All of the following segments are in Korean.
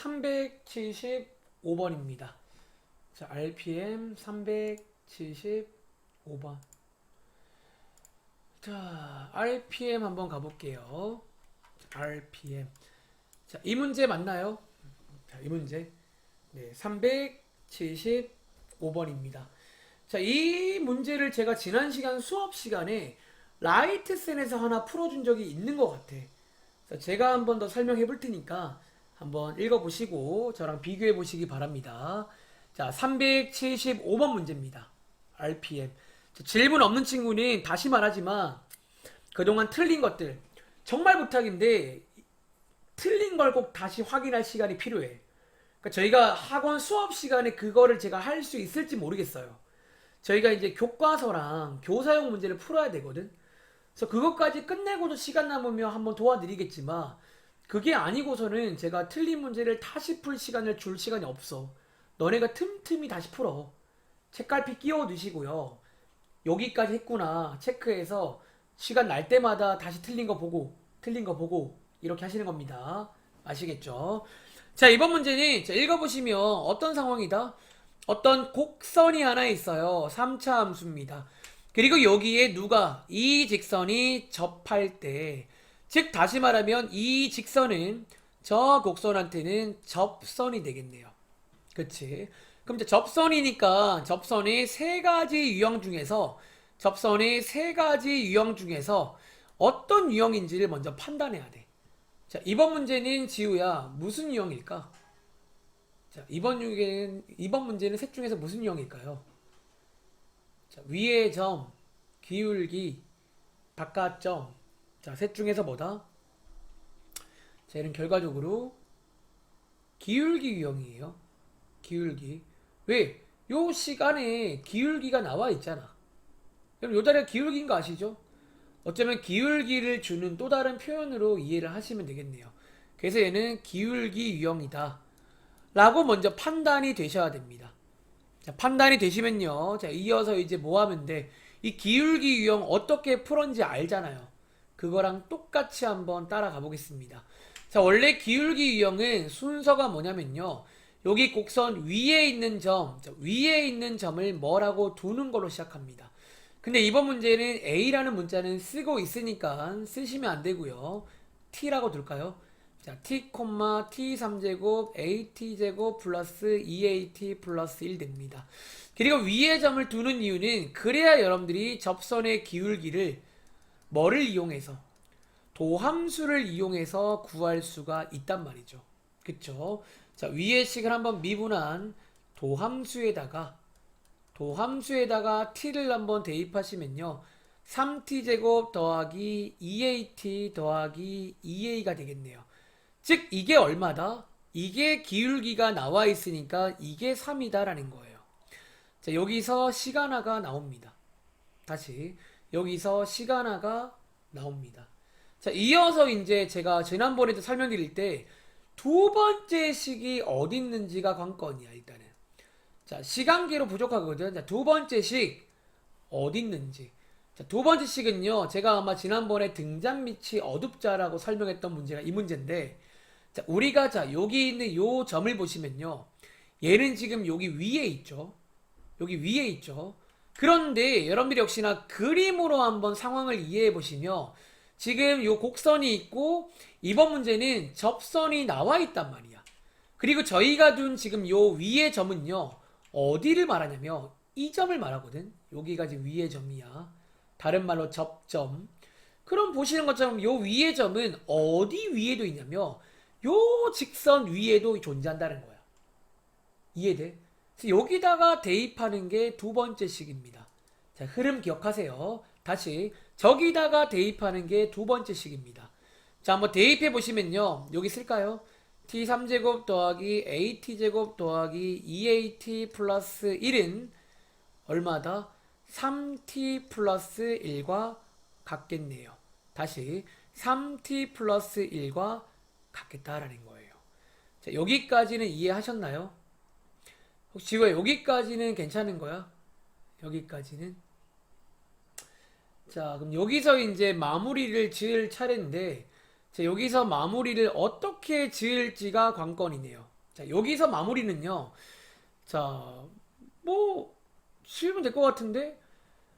375번입니다. 자, RPM 375번. 자, RPM 한번 가볼게요. RPM. 자, 이 문제 맞나요? 자, 이 문제. 네, 375번입니다. 자, 이 문제를 제가 지난 시간 수업 시간에 라이트센에서 하나 풀어준 적이 있는 것 같아. 자, 제가 한번 더 설명해 볼 테니까 한번 읽어보시고 저랑 비교해 보시기 바랍니다. 자, 375번 문제입니다. RPM. 자, 질문 없는 친구는 다시 말하지만 그동안 틀린 것들 정말 부탁인데 틀린 걸 꼭 다시 확인할 시간이 필요해. 그러니까 저희가 학원 수업 시간에 그거를 제가 할 수 있을지 모르겠어요. 저희가 이제 교과서랑 교사용 문제를 풀어야 되거든. 그래서 그것까지 끝내고도 시간 남으면 한번 도와드리겠지만 그게 아니고서는 제가 틀린 문제를 다시 풀 시간을 줄 시간이 없어. 너네가 틈틈이 다시 풀어. 책갈피 끼워 두시고요. 여기까지 했구나 체크해서 시간 날 때마다 다시 틀린 거 보고 이렇게 하시는 겁니다. 아시겠죠? 자, 이번 문제는 자, 읽어보시면 어떤 상황이다? 어떤 곡선이 하나 있어요. 3차 함수입니다. 그리고 여기에 누가 이 직선이 접할 때, 즉 다시 말하면 이 직선은 저 곡선한테는 접선이 되겠네요. 그치? 그럼 이제 접선이니까 접선의 세 가지 유형 중에서 어떤 유형인지를 먼저 판단해야 돼. 자, 이번 문제는 지우야 무슨 유형일까? 자, 이번 문제는 셋 중에서 무슨 유형일까요? 자, 위의 점, 기울기, 바깥점. 자, 셋 중에서 뭐다? 자, 얘는 결과적으로 기울기 유형이에요. 기울기. 왜? 요 시간에 기울기가 나와 있잖아. 그럼 요 자리가 기울기인 거 아시죠? 어쩌면 기울기를 주는 또 다른 표현으로 이해를 하시면 되겠네요. 그래서 얘는 기울기 유형이다 라고 먼저 판단이 되셔야 됩니다. 자, 판단이 되시면요. 자, 이어서 이제 뭐 하면 돼? 이 기울기 유형 어떻게 풀었는지 알잖아요. 그거랑 똑같이 한번 따라가 보겠습니다. 자, 원래 기울기 유형은 순서가 뭐냐면요. 여기 곡선 위에 있는 점, 자, 위에 있는 점을 뭐라고 두는 걸로 시작합니다. 근데 이번 문제는 A라는 문자는 쓰고 있으니까 쓰시면 안 되고요. T라고 둘까요? 자, T, T 3제곱 AT제곱 플러스 2AT 플러스 1 됩니다. 그리고 위에 점을 두는 이유는 그래야 여러분들이 접선의 기울기를 뭐를 이용해서 도함수를 이용해서 구할 수가 있단 말이죠. 그쵸? 자, 위의 식을 한번 미분한 도함수에다가 t를 한번 대입하시면요. 3t제곱 더하기 2at 더하기 2a가 되겠네요. 즉 이게 얼마다? 이게 기울기가 나와 있으니까 이게 3이다 라는 거예요. 자, 여기서 시간화가 나옵니다. 다시 여기서 시간화가 나옵니다. 자, 이어서 이제 제가 지난번에도 설명드릴 때 두 번째 식이 어디 있는지가 관건이야. 일단은 자, 시간계로 부족하거든. 자, 두 번째 식 어디 있는지. 자, 두 번째 식은요. 제가 아마 지난번에 등잔 밑이 어둡자라고 설명했던 문제가 이 문제인데, 자, 우리가 자, 여기 있는 요 점을 보시면요. 얘는 지금 여기 위에 있죠. 여기 위에 있죠. 그런데 여러분들이 역시나 그림으로 한번 상황을 이해해 보시면 지금 요 곡선이 있고 이번 문제는 접선이 나와 있단 말이야. 그리고 저희가 둔 지금 요 위의 점은요. 어디를 말하냐면 이 점을 말하거든. 여기가 지금 위의 점이야. 다른 말로 접점. 그럼 보시는 것처럼 요 위의 점은 어디 위에도 있냐면 요 직선 위에도 존재한다는 거야. 이해돼? 그래서 여기다가 대입하는 게 두 번째 식입니다. 자, 흐름 기억하세요. 다시 저기다가 대입하는 게 두 번째 식입니다. 자, 한번 대입해 보시면요. 여기 쓸까요? t 3제곱 더하기 at제곱 더하기 2at 플러스 1은 얼마다? 3t 플러스 1과 같겠네요. 다시 3t 플러스 1과 같겠다라는 거예요. 자, 여기까지는 이해하셨나요? 혹시 왜 여기까지는 괜찮은 거야? 여기까지는? 자, 그럼 여기서 이제 마무리를 지을 차례인데, 자, 여기서 마무리를 어떻게 지을지가 관건이네요. 자, 여기서 마무리는요. 자, 뭐 쉬우면 될 것 같은데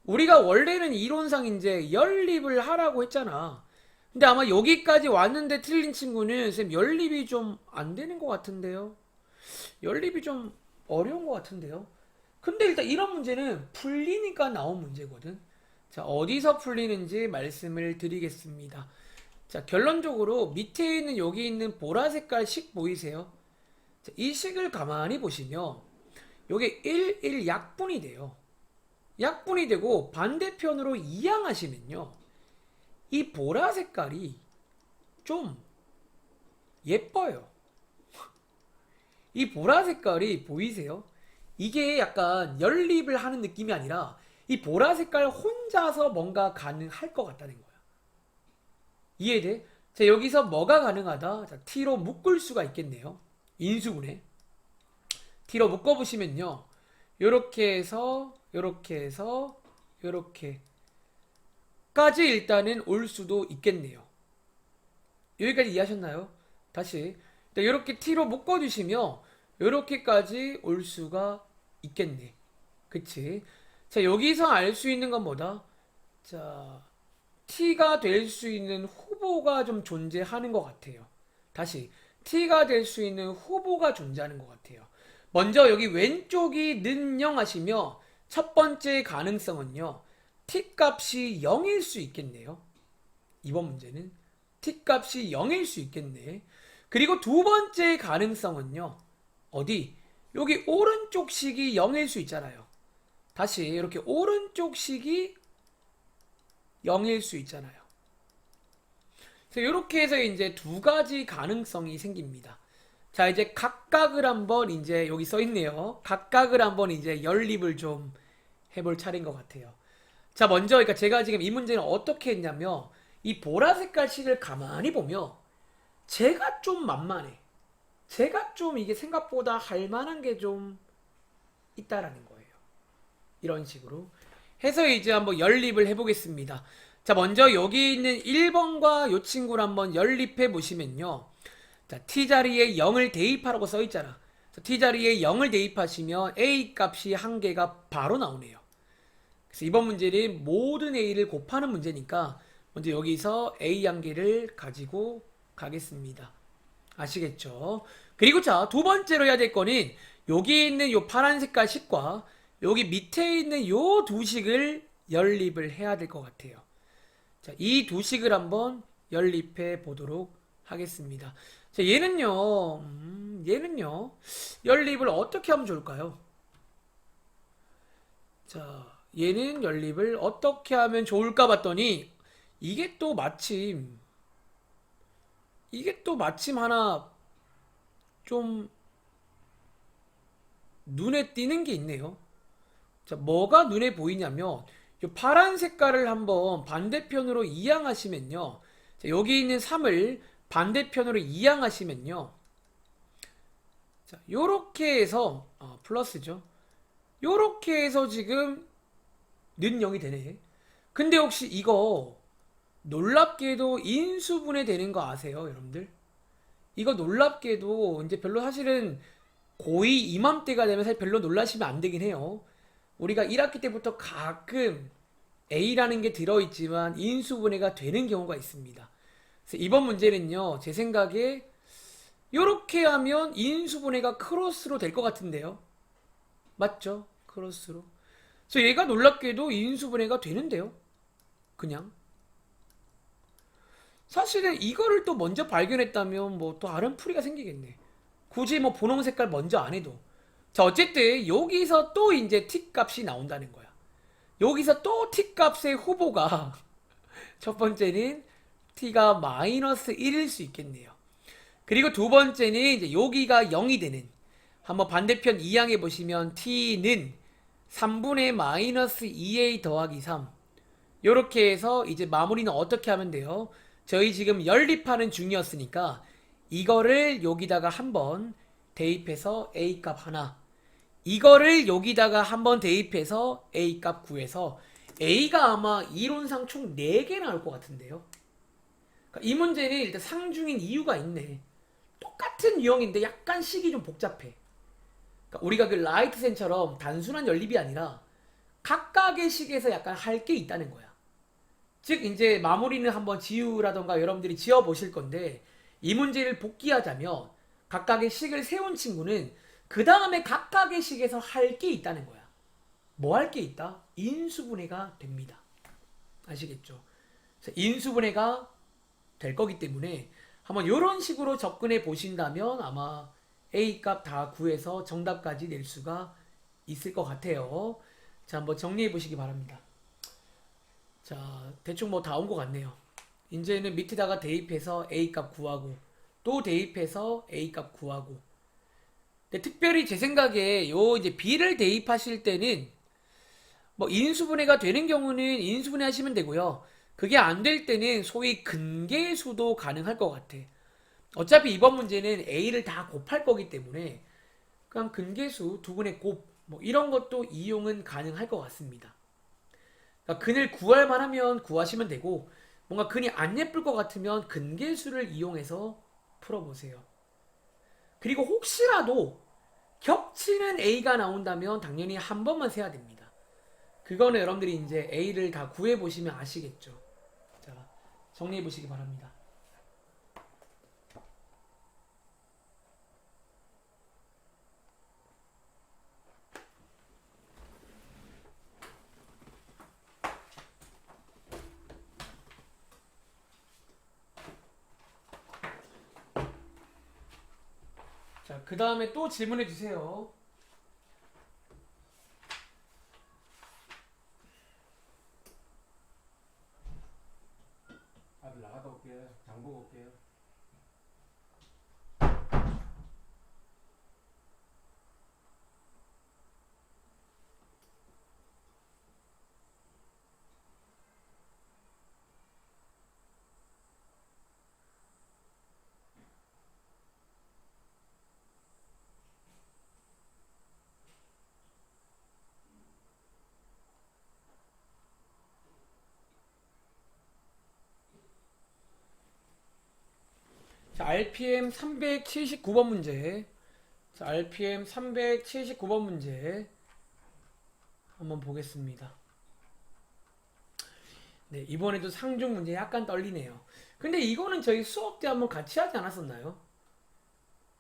우리가 원래는 이론상 이제 연립을 하라고 했잖아. 근데 아마 여기까지 왔는데 틀린 친구는 쌤 연립이 좀 안 되는 것 같은데요. 연립이 좀 어려운 것 같은데요. 근데 일단 이런 문제는 풀리니까 나온 문제거든. 자, 어디서 풀리는지 말씀을 드리겠습니다. 자, 결론적으로 밑에 있는 여기 있는 보라 색깔 식 보이세요? 자, 이 식을 가만히 보시면 요게 1 약분이 돼요. 약분이 되고 반대편으로 이항하시면요. 이 보라 색깔이 좀 예뻐요. 이 보라 색깔이 보이세요? 이게 약간 연립을 하는 느낌이 아니라 이 보라 색깔 혼자서 뭔가 가능할 것 같다는 거야. 이해돼? 자, 여기서 뭐가 가능하다? 자, t로 묶을 수가 있겠네요. 인수분해. t로 묶어보시면요. 요렇게 해서 요렇게 해서 요렇게까지 일단은 올 수도 있겠네요. 여기까지 이해하셨나요? 다시 요렇게 t로 묶어주시면 요렇게까지 올 수가 있겠네. 그치? 자, 여기서 알 수 있는 건 뭐다? 자, t가 될 수 있는 후보가 좀 존재하는 것 같아요. 다시 t가 될 수 있는 후보가 존재하는 것 같아요. 먼저 여기 왼쪽이 는 0 하시며 첫 번째 가능성은요. t 값이 0일 수 있겠네요. 이번 문제는 t 값이 0일 수 있겠네. 그리고 두 번째 가능성은요. 어디? 여기 오른쪽 식이 0일 수 있잖아요. 다시 이렇게 오른쪽 식이 0일 수 있잖아요. 그래서 이렇게 해서 이제 두 가지 가능성이 생깁니다. 자, 이제 각각을 한번 이제 여기 써 있네요. 각각을 한번 이제 연립을 좀 해볼 차례인 것 같아요. 자, 먼저 그러니까 제가 지금 이 문제는 어떻게 했냐면 이 보라 색깔 식을 가만히 보면 제가 좀 만만해. 제가 좀 이게 생각보다 할 만한 게 좀 있다라는 거예요. 이런 식으로 해서 이제 한번 연립을 해보겠습니다. 자, 먼저 여기 있는 1번과 이 친구를 한번 연립해 보시면요. 자, t자리에 0을 대입하라고 써 있잖아. t자리에 0을 대입하시면 a 값이 한 개가 바로 나오네요. 그래서 이번 문제는 모든 a를 곱하는 문제니까 먼저 여기서 a 한 개를 가지고 가겠습니다. 아시겠죠? 그리고 자, 두 번째로 해야 될 거는 여기 있는 요 파란 색깔 식과 여기 밑에 있는 요 두 식을 연립을 해야 될 것 같아요. 자, 이 두 식을 한번 연립해 보도록 하겠습니다. 자, 얘는요, 연립을 어떻게 하면 좋을까요? 자, 얘는 연립을 어떻게 하면 좋을까 봤더니, 이게 또 마침 하나 좀 눈에 띄는 게 있네요. 자, 뭐가 눈에 보이냐면, 이 파란 색깔을 한번 반대편으로 이항하시면요. 자, 여기 있는 3을 반대편으로 이항하시면요. 자, 요렇게 해서, 플러스죠. 요렇게 해서 지금 는 0이 되네. 근데 혹시 이거 놀랍게도 인수분해 되는 거 아세요, 여러분들? 이거 놀랍게도 이제 별로 사실은 고2 이맘때가 되면 사실 별로 놀라시면 안 되긴 해요. 우리가 1학기 때부터 가끔 A라는 게 들어있지만 인수분해가 되는 경우가 있습니다. 그래서 이번 문제는요, 제 생각에 이렇게 하면 인수분해가 크로스로 될 것 같은데요. 맞죠? 크로스로. 그래서 얘가 놀랍게도 인수분해가 되는데요. 그냥. 사실은 이거를 또 먼저 발견했다면 뭐 또 다른 풀이가 생기겠네. 굳이 뭐 분홍 색깔 먼저 안 해도. 자, 어쨌든 여기서 또 이제 t 값이 나온다는 거야. 여기서 또 t 값의 후보가 첫 번째는 t가 마이너스 1일 수 있겠네요. 그리고 두 번째는 이제 여기가 0이 되는, 한번 반대편 이항해 보시면 t는 3분의 마이너스 2a 더하기 3, 요렇게 해서 이제 마무리는 어떻게 하면 돼요? 저희 지금 연립하는 중이었으니까 이거를 여기다가 한번 대입해서 a 값 하나, 이거를 여기다가 한번 대입해서 a 값 구해서 a가 아마 이론상 총 4개 나올 것 같은데요. 그러니까 이 문제는 일단 상중인 이유가 있네. 똑같은 유형인데 약간 식이 좀 복잡해. 그러니까 우리가 그 라이트센처럼 단순한 연립이 아니라 각각의 식에서 약간 할 게 있다는 거야. 즉 이제 마무리는 한번 지우라던가 여러분들이 지어 보실 건데 이 문제를 복기하자면 각각의 식을 세운 친구는 그 다음에 각각의 식에서 할 게 있다는 거야. 뭐 할 게 있다? 인수분해가 됩니다. 아시겠죠? 인수분해가 될 거기 때문에 한번 이런 식으로 접근해 보신다면 아마 A 값 다 구해서 정답까지 낼 수가 있을 것 같아요. 자, 한번 정리해 보시기 바랍니다. 자, 대충 뭐 다 온 것 같네요. 이제는 밑에다가 대입해서 A 값 구하고 또 대입해서 A 값 구하고. 근데 특별히 제 생각에 요 이제 B를 대입하실 때는 뭐 인수분해가 되는 경우는 인수분해 하시면 되고요. 그게 안 될 때는 소위 근계수도 가능할 것 같아. 어차피 이번 문제는 A를 다 곱할 거기 때문에 그냥 근계수 두 분의 곱, 뭐 이런 것도 이용은 가능할 것 같습니다. 그러니까 근을 구할 만하면 구하시면 되고 뭔가 근이 안 예쁠 것 같으면 근계수를 이용해서 풀어보세요. 그리고 혹시라도 겹치는 A가 나온다면 당연히 한 번만 세야 됩니다. 그거는 여러분들이 이제 A를 다 구해보시면 아시겠죠. 자, 정리해보시기 바랍니다. 자, 그 다음에 또 질문해주세요. 아들 나갔다 올게. 장 보고 올게요. 자, RPM 379번 문제. 자, RPM 379번 문제 한번 보겠습니다. 네, 이번에도 상중 문제 약간 떨리네요. 근데 이거는 저희 수업 때 한번 같이 하지 않았었나요?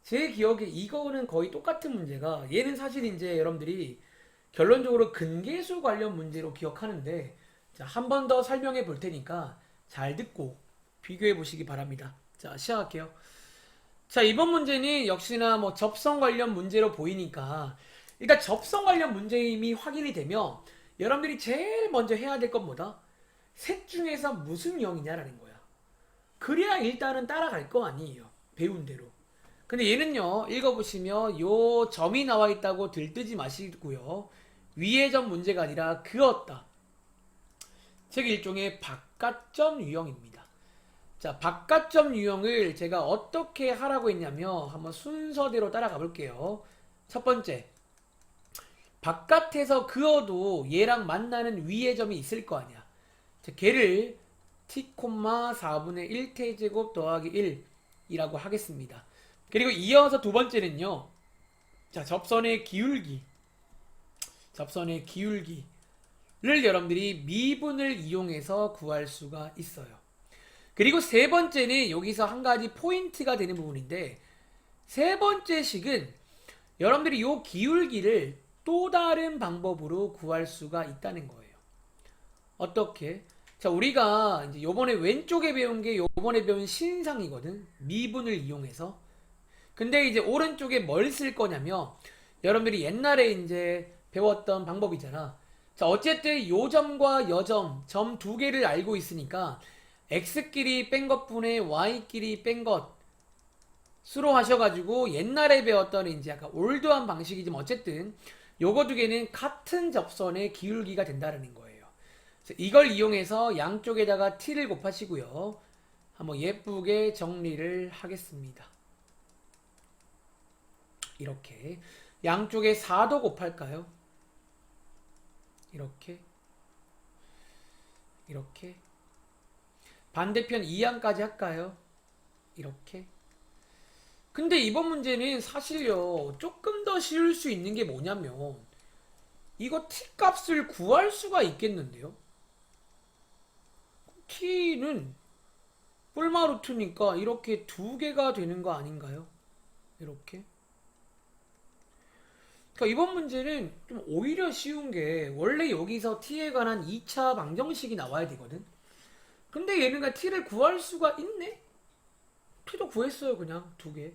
제 기억에 이거는 거의 똑같은 문제가 얘는 사실 이제 여러분들이 결론적으로 근계수 관련 문제로 기억하는데 자, 한 번 더 설명해 볼 테니까 잘 듣고 비교해 보시기 바랍니다. 자, 시작할게요. 자, 이번 문제는 역시나 뭐 접성 관련 문제로 보이니까 일단 접성 관련 문제임이 확인이 되면 여러분들이 제일 먼저 해야 될 건 뭐다? 셋 중에서 무슨 유형이냐라는 거야. 그래야 일단은 따라갈 거 아니에요. 배운 대로. 근데 얘는요, 읽어보시면 요 점이 나와 있다고 들뜨지 마시고요. 위의 점 문제가 아니라 그었다. 즉 일종의 바깥점 유형입니다. 자, 바깥점 유형을 제가 어떻게 하라고 했냐면 한번 순서대로 따라가 볼게요. 첫 번째, 바깥에서 그어도 얘랑 만나는 위의 점이 있을 거 아니야. 자, 걔를 t, 4분의 1 태제곱 더하기 1이라고 하겠습니다. 그리고 이어서 두 번째는요. 자, 접선의 기울기. 접선의 기울기를 여러분들이 미분을 이용해서 구할 수가 있어요. 그리고 세 번째는 여기서 한 가지 포인트가 되는 부분인데 세 번째 식은 여러분들이 요 기울기를 또 다른 방법으로 구할 수가 있다는 거예요. 어떻게? 자, 우리가 이제 요번에 왼쪽에 배운 게 요번에 배운 신상이거든. 미분을 이용해서. 근데 이제 오른쪽에 뭘 쓸 거냐면 여러분들이 옛날에 이제 배웠던 방법이잖아. 자, 어쨌든 요 점과 여 점, 점 두 개를 알고 있으니까 x끼리 뺀 것분의 y끼리 뺀 것수로 하셔가지고 옛날에 배웠던 이제 약간 올드한 방식이지만 어쨌든 요거 두 개는 같은 접선의 기울기가 된다는 거예요. 그래서 이걸 이용해서 양쪽에다가 t를 곱하시고요. 한번 예쁘게 정리를 하겠습니다. 이렇게 양쪽에 4도 곱할까요? 이렇게 이렇게 반대편 2항까지 할까요? 이렇게 근데 이번 문제는 사실요, 조금 더 쉬울 수 있는 게 뭐냐면, 이거 t 값을 구할 수가 있겠는데요? t는 뿔마 루트니까 이렇게 두 개가 되는 거 아닌가요? 이렇게. 그러니까 이번 문제는 좀 오히려 쉬운 게 원래 여기서 t에 관한 2차 방정식이 나와야 되거든. 근데 얘는 그냥 t를 구할 수가 있네? t도 구했어요, 그냥 두 개.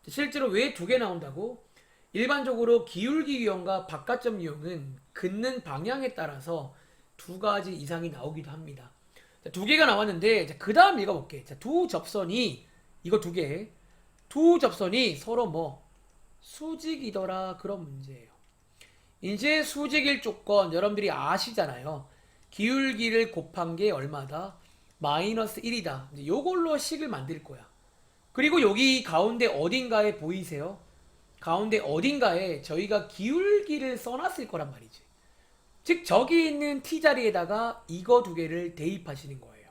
실제로 왜 두 개 나온다고? 일반적으로 기울기 유형과 바깥점 유형은 긋는 방향에 따라서 두 가지 이상이 나오기도 합니다. 자, 두 개가 나왔는데 그 다음 읽어볼게. 자, 두 접선이 이거 두 개, 두 접선이 서로 뭐 수직이더라 그런 문제예요. 이제 수직일 조건 여러분들이 아시잖아요. 기울기를 곱한 게 얼마다? 마이너스 1이다. 이제 요걸로 식을 만들 거야. 그리고 여기 가운데 어딘가에 보이세요? 가운데 어딘가에 저희가 기울기를 써놨을 거란 말이지. 즉 저기 있는 t 자리에다가 이거 두 개를 대입하시는 거예요.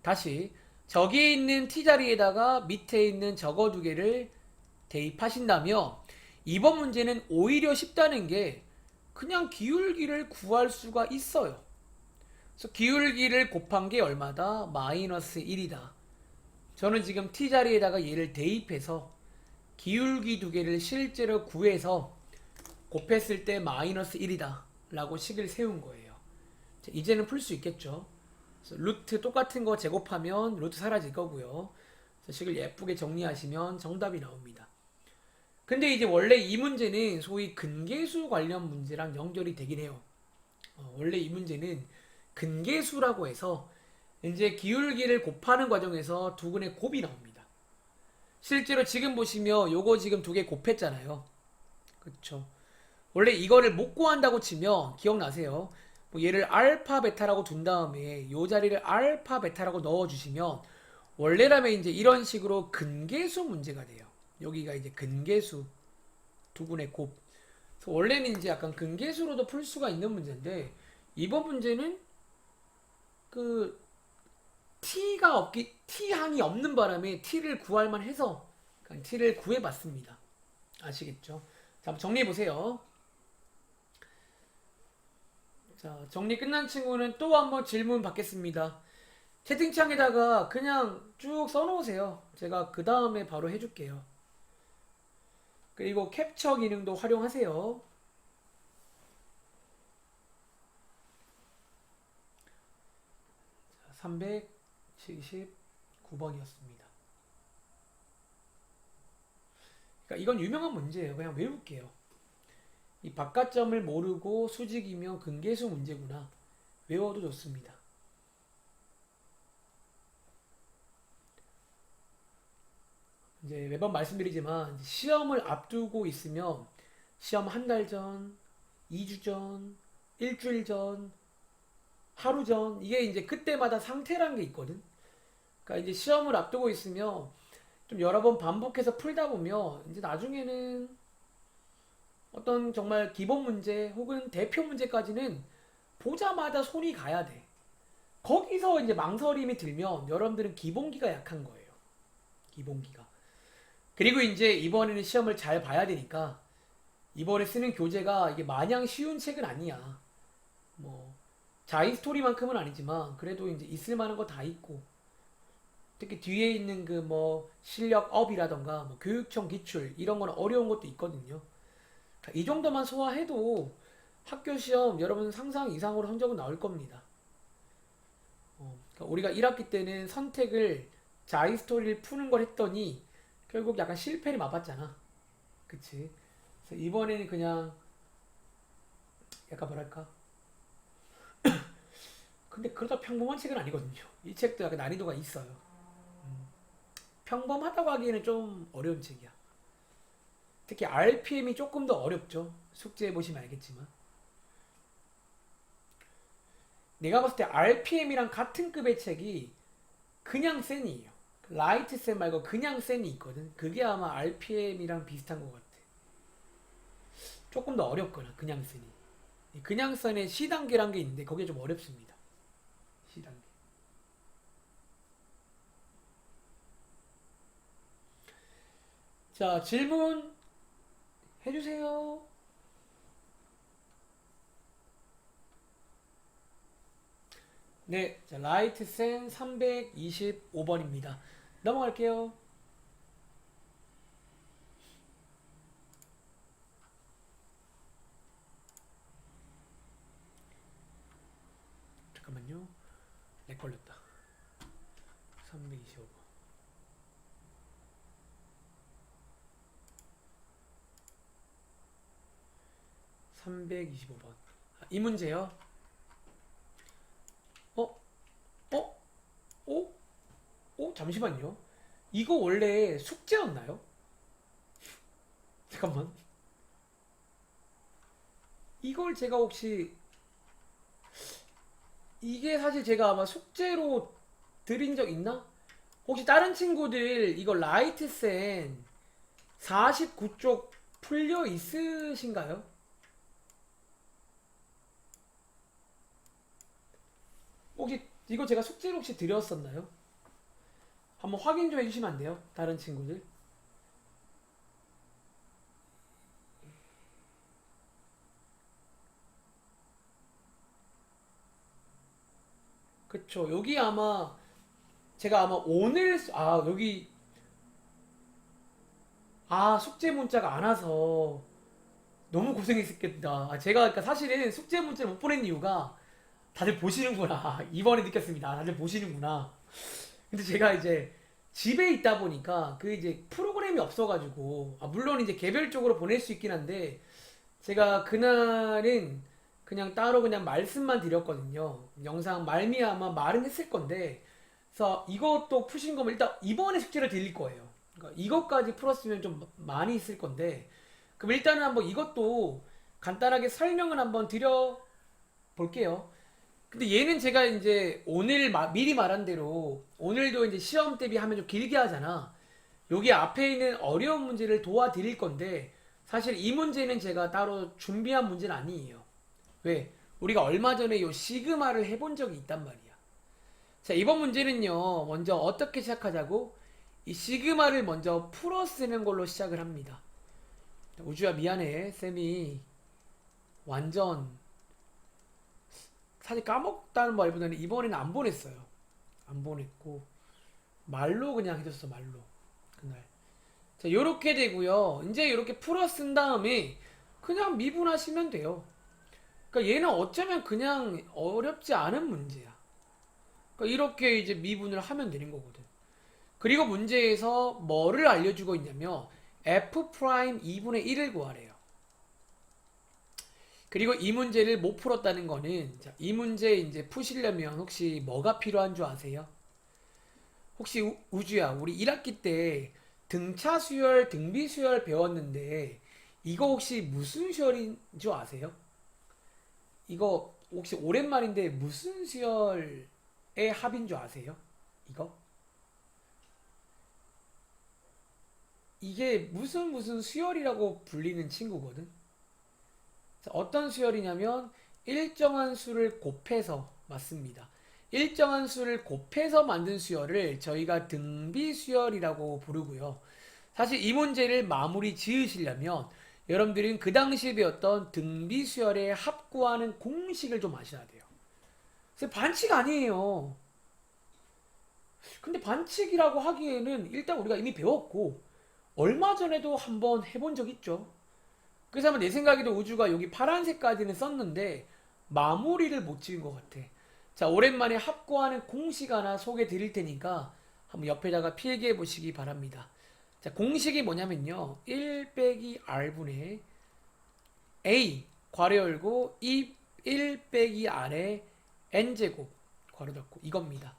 다시 저기 있는 t 자리에다가 밑에 있는 저거 두 개를 대입하신다면 이번 문제는 오히려 쉽다는 게 그냥 기울기를 구할 수가 있어요. 그래서 기울기를 곱한 게 얼마다? 마이너스 1이다. 저는 지금 t 자리에다가 얘를 대입해서 기울기 두 개를 실제로 구해서 곱했을 때 마이너스 1이다 라고 식을 세운 거예요. 자, 이제는 풀 수 있겠죠. 그래서 루트 똑같은 거 제곱하면 루트 사라질 거고요. 그래서 식을 예쁘게 정리하시면 정답이 나옵니다. 근데 이제 원래 이 문제는 소위 근계수 관련 문제랑 연결이 되긴 해요. 원래 이 문제는 근계수라고 해서 이제 기울기를 곱하는 과정에서 두근의 곱이 나옵니다. 실제로 지금 보시면 요거 지금 두 개 곱했잖아요. 그쵸? 원래 이거를 못 구한다고 치면 기억나세요? 뭐 얘를 알파 베타라고 둔 다음에 요 자리를 알파 베타라고 넣어주시면 원래라면 이제 이런 식으로 근계수 문제가 돼요. 여기가 이제 근계수 두근의 곱. 그래서 원래는 이제 약간 근계수로도 풀 수가 있는 문제인데 이번 문제는 그 t항이 없는 바람에 t를 구할 만 해서 그냥 t를 구해봤습니다. 아시겠죠? 자, 한번 정리해보세요. 자, 정리 끝난 친구는 또 한번 질문 받겠습니다. 채팅창에다가 그냥 쭉 써놓으세요. 제가 그 다음에 바로 해줄게요. 그리고 캡처 기능도 활용하세요. 379번이었습니다. 그러니까 이건 유명한 문제예요. 그냥 외울게요. 이 바깥점을 모르고 수직이면 근계수 문제구나. 외워도 좋습니다. 이제 매번 말씀드리지만 시험을 앞두고 있으면 시험 한 달 전, 2주 전, 일주일 전, 하루 전 이게 이제 그때마다 상태란 게 있거든. 그러니까 이제 시험을 앞두고 있으면 좀 여러 번 반복해서 풀다 보면 이제 나중에는 어떤 정말 기본 문제 혹은 대표 문제까지는 보자마자 손이 가야 돼. 거기서 이제 망설임이 들면 여러분들은 기본기가 약한 거예요. 기본기가. 그리고 이제 이번에는 시험을 잘 봐야 되니까 이번에 쓰는 교재가 이게 마냥 쉬운 책은 아니야. 뭐 자이스토리만큼은 아니지만 그래도 이제 있을 만한 거 다 있고 특히 뒤에 있는 그 뭐 실력업이라던가 뭐 교육청 기출 이런 거는 어려운 것도 있거든요. 이 정도만 소화해도 학교 시험 여러분 상상 이상으로 성적은 나올 겁니다. 그러니까 우리가 1학기 때는 선택을 자이스토리를 푸는 걸 했더니 결국 약간 실패를 맛봤잖아. 그치? 그래서 이번에는 그냥 약간 뭐랄까? 근데 그러다 평범한 책은 아니거든요. 이 책도 약간 난이도가 있어요. 평범하다고 하기에는 좀 어려운 책이야. 특히 RPM이 조금 더 어렵죠. 숙제해 보시면 알겠지만. 내가 봤을 때 RPM이랑 같은 급의 책이 그냥 센이에요. 라이트 센 말고 그냥 센이 있거든. 그게 아마 RPM이랑 비슷한 것 같아. 조금 더 어렵거나 그냥 센이. 그냥 센에 C단계란 게 있는데 거기에 좀 어렵습니다. C단계. 자, 질문 해주세요. 네, 자, 라이트센 325번입니다. 넘어갈게요. 잠깐만요. 렉 걸렸다. 325번. 325번. 이 문제요. 어? 어? 어? 잠시만요. 이거 원래 숙제였나요? 잠깐만. 이걸 제가 혹시 이게 사실 제가 아마 숙제로 드린 적 있나? 혹시 다른 친구들 이거 라이트센 49쪽 풀려 있으신가요? 혹시 이거 제가 숙제로 혹시 드렸었나요? 한번 확인 좀 해주시면 안 돼요? 다른 친구들. 그쵸. 여기 아마 제가 아마 오늘 여기 숙제 문자가 안 와서 너무 고생했겠다. 제가 그러니까 사실은 숙제 문자를 못 보낸 이유가 다들 보시는구나. 이번에 느꼈습니다. 다들 보시는구나. 근데 제가 이제 집에 있다 보니까 그 이제 프로그램이 없어가지고 물론 이제 개별적으로 보낼 수 있긴 한데 제가 그날은 그냥 따로 그냥 말씀만 드렸거든요. 영상 말미암아 말은 했을 건데 그래서 이것도 푸신 거면 일단 이번에 숙제를 드릴 거예요. 그러니까 이것까지 풀었으면 좀 많이 있을 건데 그럼 일단은 한번 이것도 간단하게 설명을 한번 드려 볼게요. 근데 얘는 제가 이제 오늘 미리 말한 대로 오늘도 이제 시험 대비하면 좀 길게 하잖아. 여기 앞에 있는 어려운 문제를 도와드릴 건데 사실 이 문제는 제가 따로 준비한 문제는 아니에요. 왜? 우리가 얼마 전에 요 시그마를 해본 적이 있단 말이야. 자, 이번 문제는요. 먼저 어떻게 시작하자고? 이 시그마를 먼저 풀어 쓰는 걸로 시작을 합니다. 우주야 미안해. 쌤이 완전 사실 까먹다는 말보다는 이번에는 안 보냈어요. 안 보냈고 말로 그냥 해줬어. 말로 그날. 자, 요렇게 되고요. 이제 요렇게 풀어 쓴 다음에 그냥 미분하시면 돼요. 그러니까 얘는 어쩌면 그냥 어렵지 않은 문제야. 그러니까 이렇게 이제 미분을 하면 되는 거거든. 그리고 문제에서 뭐를 알려주고 있냐면 f 프라임 2분의 1을 구하래요. 그리고 이 문제를 못 풀었다는 거는 자, 이 문제 이제 푸시려면 혹시 뭐가 필요한 줄 아세요? 혹시 우주야 우리 1학기 때 등차 수열, 등비 수열 배웠는데 이거 혹시 무슨 수열인 줄 아세요? 이거 혹시 오랜만인데 무슨 수열의 합인 줄 아세요? 이거? 이게 무슨 수열이라고 불리는 친구거든? 자, 어떤 수열이냐면 일정한 수를 곱해서 맞습니다. 일정한 수를 곱해서 만든 수열을 저희가 등비 수열이라고 부르고요. 사실 이 문제를 마무리 지으시려면 여러분들은 그 당시에 배웠던 등비 수열의 합 구하는 공식을 좀 아셔야 돼요. 그래서 반칙 아니에요. 근데 반칙이라고 하기에는 일단 우리가 이미 배웠고 얼마 전에도 한번 해본 적 있죠. 그래서 아마 내 생각에도 우주가 여기 파란색까지는 썼는데 마무리를 못 지은 것 같아. 자, 오랜만에 합구하는 공식 하나 소개 드릴 테니까 한번 옆에다가 필기해 보시기 바랍니다. 자, 공식이 뭐냐면요. 1 빼기 R분의 A 괄호 열고 1 빼기 R의 N제곱 괄호 닫고 이겁니다.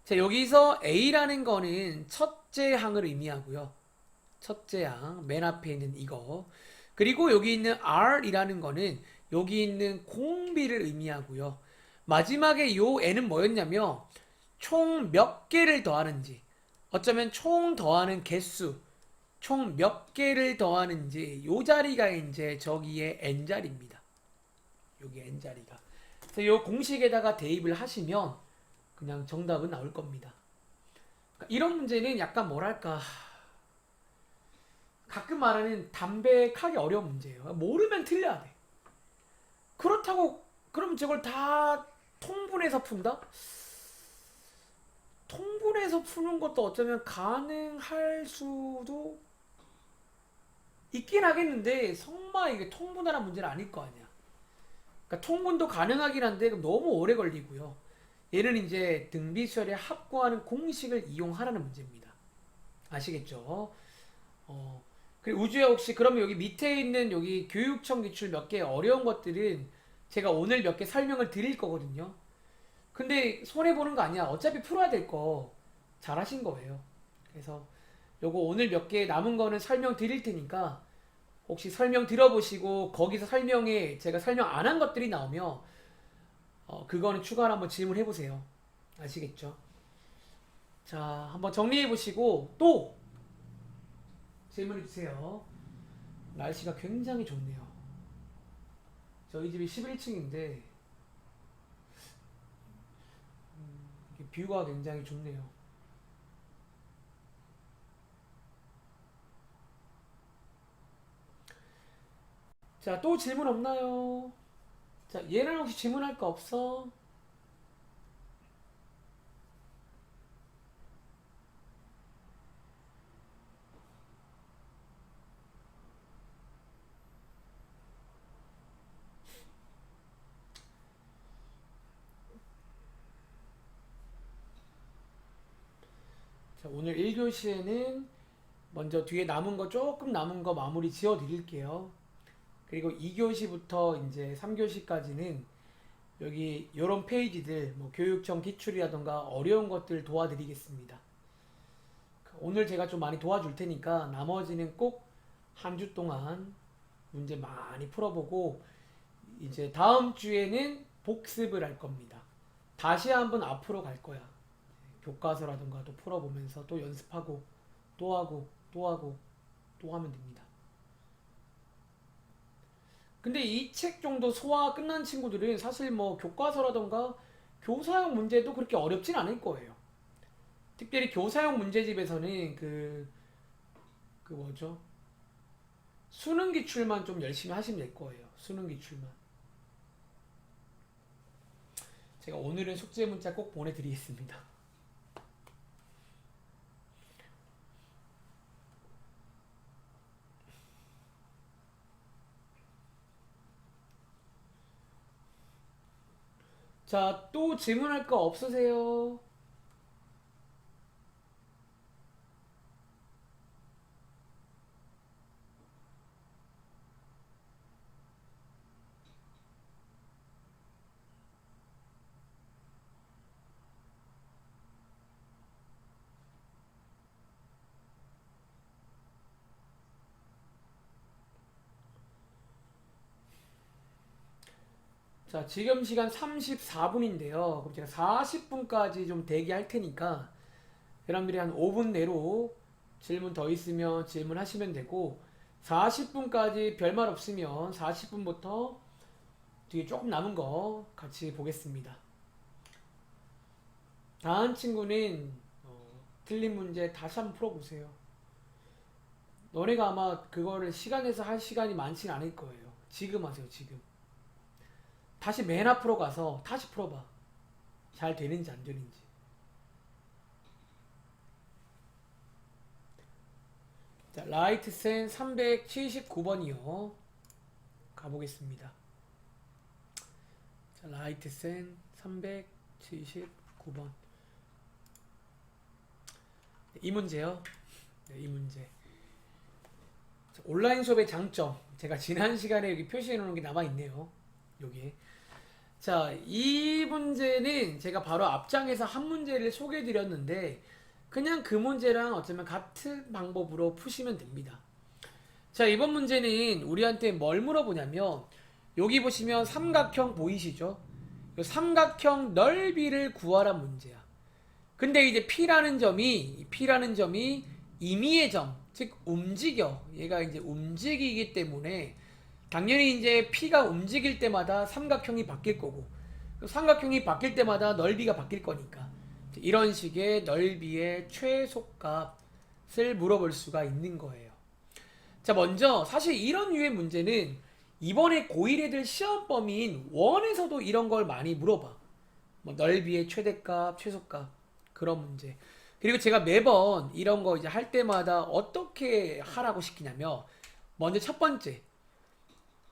자, 여기서 A라는 거는 첫째 항을 의미하고요. 첫째 항, 맨 앞에 있는 이거. 그리고 여기 있는 R이라는 거는 여기 있는 공비를 의미하고요. 마지막에 요 N은 뭐였냐면 총 몇 개를 더하는지 어쩌면 총 더하는 개수 총 몇 개를 더하는지 요 자리가 이제 저기에 N자리입니다. 여기 N자리가. 그래서 요 공식에다가 대입을 하시면 그냥 정답은 나올 겁니다. 그러니까 이런 문제는 약간 뭐랄까 가끔 말하는 담백하게 어려운 문제예요. 모르면 틀려야 돼. 그렇다고 그럼 저걸 다 통분해서 푼다? 통분해서 푸는 것도 어쩌면 가능할 수도 있긴 하겠는데 설마 이게 통분하는 문제는 아닐 거 아니야. 그러니까 통분도 가능하긴 한데 그럼 너무 오래 걸리고요. 얘는 이제 등비수열에 합구하는 공식을 이용하라는 문제입니다. 아시겠죠? 그리고 우주에 혹시 그러면 여기 밑에 있는 여기 교육청 기출 몇 개 어려운 것들은 제가 오늘 몇 개 설명을 드릴 거거든요. 근데 손해보는 거 아니야. 어차피 풀어야 될 거 잘하신 거예요. 그래서 요거 오늘 몇 개 남은 거는 설명 드릴 테니까 혹시 설명 들어보시고 거기서 설명에 제가 설명 안 한 것들이 나오면 그거는 추가로 한번 질문해 보세요. 아시겠죠? 자, 한번 정리해 보시고 또 질문해 주세요. 날씨가 굉장히 좋네요. 저희 집이 11층인데 뷰가 굉장히 좋네요. 자, 또 질문 없나요? 자, 얘는 혹시 질문할 거 없어? 자, 오늘 1교시에는 먼저 뒤에 남은 거 조금 남은 거 마무리 지어 드릴게요. 그리고 2교시부터 이제 3교시까지는 여기 요런 페이지들 뭐 교육청 기출이라던가 어려운 것들 도와드리겠습니다. 오늘 제가 좀 많이 도와줄 테니까 나머지는 꼭 한 주 동안 문제 많이 풀어보고 이제 다음 주에는 복습을 할 겁니다. 다시 한번 앞으로 갈 거야. 교과서라던가 또 풀어보면서 또 연습하고 또 하고 또 하고 또 하면 됩니다. 근데 이 책 정도 소화 끝난 친구들은 사실 뭐 교과서라던가 교사형 문제도 그렇게 어렵진 않을 거예요. 특별히 교사형 문제집에서는 그 뭐죠? 수능 기출만 좀 열심히 하시면 될 거예요. 수능 기출만. 제가 오늘은 숙제 문자 꼭 보내드리겠습니다. 자, 또 질문할 거 없으세요? 자, 지금 시간 34분인데요. 그럼 제가 40분까지 좀 대기할 테니까 여러분들이 한 5분 내로 질문 더 있으면 질문하시면 되고 40분까지 별말 없으면 40분부터 뒤에 조금 남은 거 같이 보겠습니다. 다음 친구는 틀린 문제 다시 한번 풀어보세요. 너네가 아마 그거를 시간에서 할 시간이 많지는 않을 거예요. 지금 하세요, 지금. 다시 맨 앞으로 가서 다시 풀어봐. 잘 되는지 안 되는지. 자, 라이트센 379번이요. 가보겠습니다. 자, 라이트센 379번. 이 문제요. 네, 이 문제. 자, 온라인 수업의 장점. 제가 지난 시간에 여기 표시해 놓은 게 남아있네요. 여기에. 자, 이 문제는 제가 바로 앞장에서 한 문제를 소개해 드렸는데 그냥 그 문제랑 어쩌면 같은 방법으로 푸시면 됩니다. 자, 이번 문제는 우리한테 뭘 물어보냐면 여기 보시면 삼각형 보이시죠? 이 삼각형 넓이를 구하란 문제야. 근데 이제 P라는 점이 임의의 점, 즉 움직여. 얘가 이제 움직이기 때문에 당연히 이제 P가 움직일 때마다 삼각형이 바뀔 거고 삼각형이 바뀔 때마다 넓이가 바뀔 거니까 이런 식의 넓이의 최소값을 물어볼 수가 있는 거예요. 자, 먼저 사실 이런 류의 문제는 이번에 고1 애들 시험 범위인 원에서도 이런 걸 많이 물어봐. 뭐 넓이의 최대값, 최소값 그런 문제. 그리고 제가 매번 이런 거 이제 할 때마다 어떻게 하라고 시키냐면 먼저 첫 번째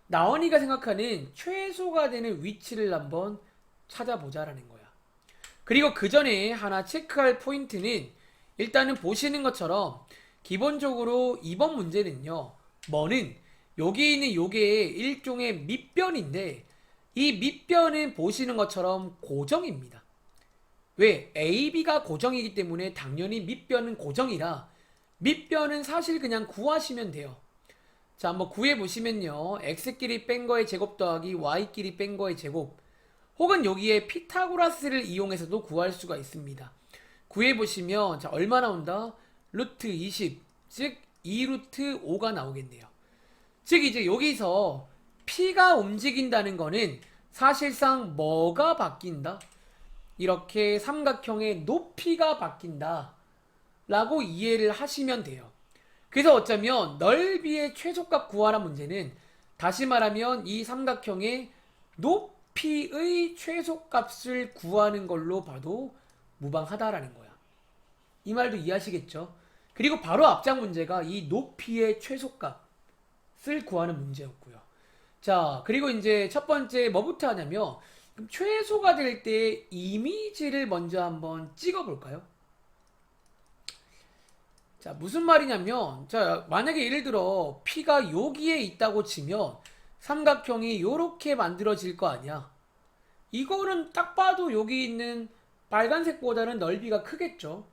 나원이가 생각하는 최소가 되는 위치를 한번 찾아보자라는 거야. 그리고 그 전에 하나 체크할 포인트는 일단은 보시는 것처럼 기본적으로 이번 문제는요. 뭐는 여기 있는 요게 일종의 밑변인데 이 밑변은 보시는 것처럼 고정입니다. 왜? A, B가 고정이기 때문에 당연히 밑변은 고정이라 밑변은 사실 그냥 구하시면 돼요. 자, 한번 구해보시면요. x끼리 뺀 거의 제곱 더하기 y끼리 뺀 거의 제곱 혹은 여기에 피타고라스를 이용해서도 구할 수가 있습니다. 구해보시면 자 얼마 나온다? 루트 20, 즉 2루트 5가 나오겠네요. 즉 이제 여기서 P가 움직인다는 거는 사실상 뭐가 바뀐다? 이렇게 삼각형의 높이가 바뀐다 라고 이해를 하시면 돼요. 그래서 어쩌면 넓이의 최소값 구하라 문제는 다시 말하면 이 삼각형의 높이의 최소값을 구하는 걸로 봐도 무방하다라는 거야. 이 말도 이해하시겠죠? 그리고 바로 앞장 문제가 이 높이의 최소값을 구하는 문제였고요. 자, 그리고 이제 첫 번째 뭐부터 하냐면 그럼 최소가 될 때 이미지를 먼저 한번 찍어볼까요? 자, 무슨 말이냐면, 자, 만약에 예를 들어, P가 여기에 있다고 치면, 삼각형이 요렇게 만들어질 거 아니야. 이거는 딱 봐도 여기 있는 빨간색보다는 넓이가 크겠죠.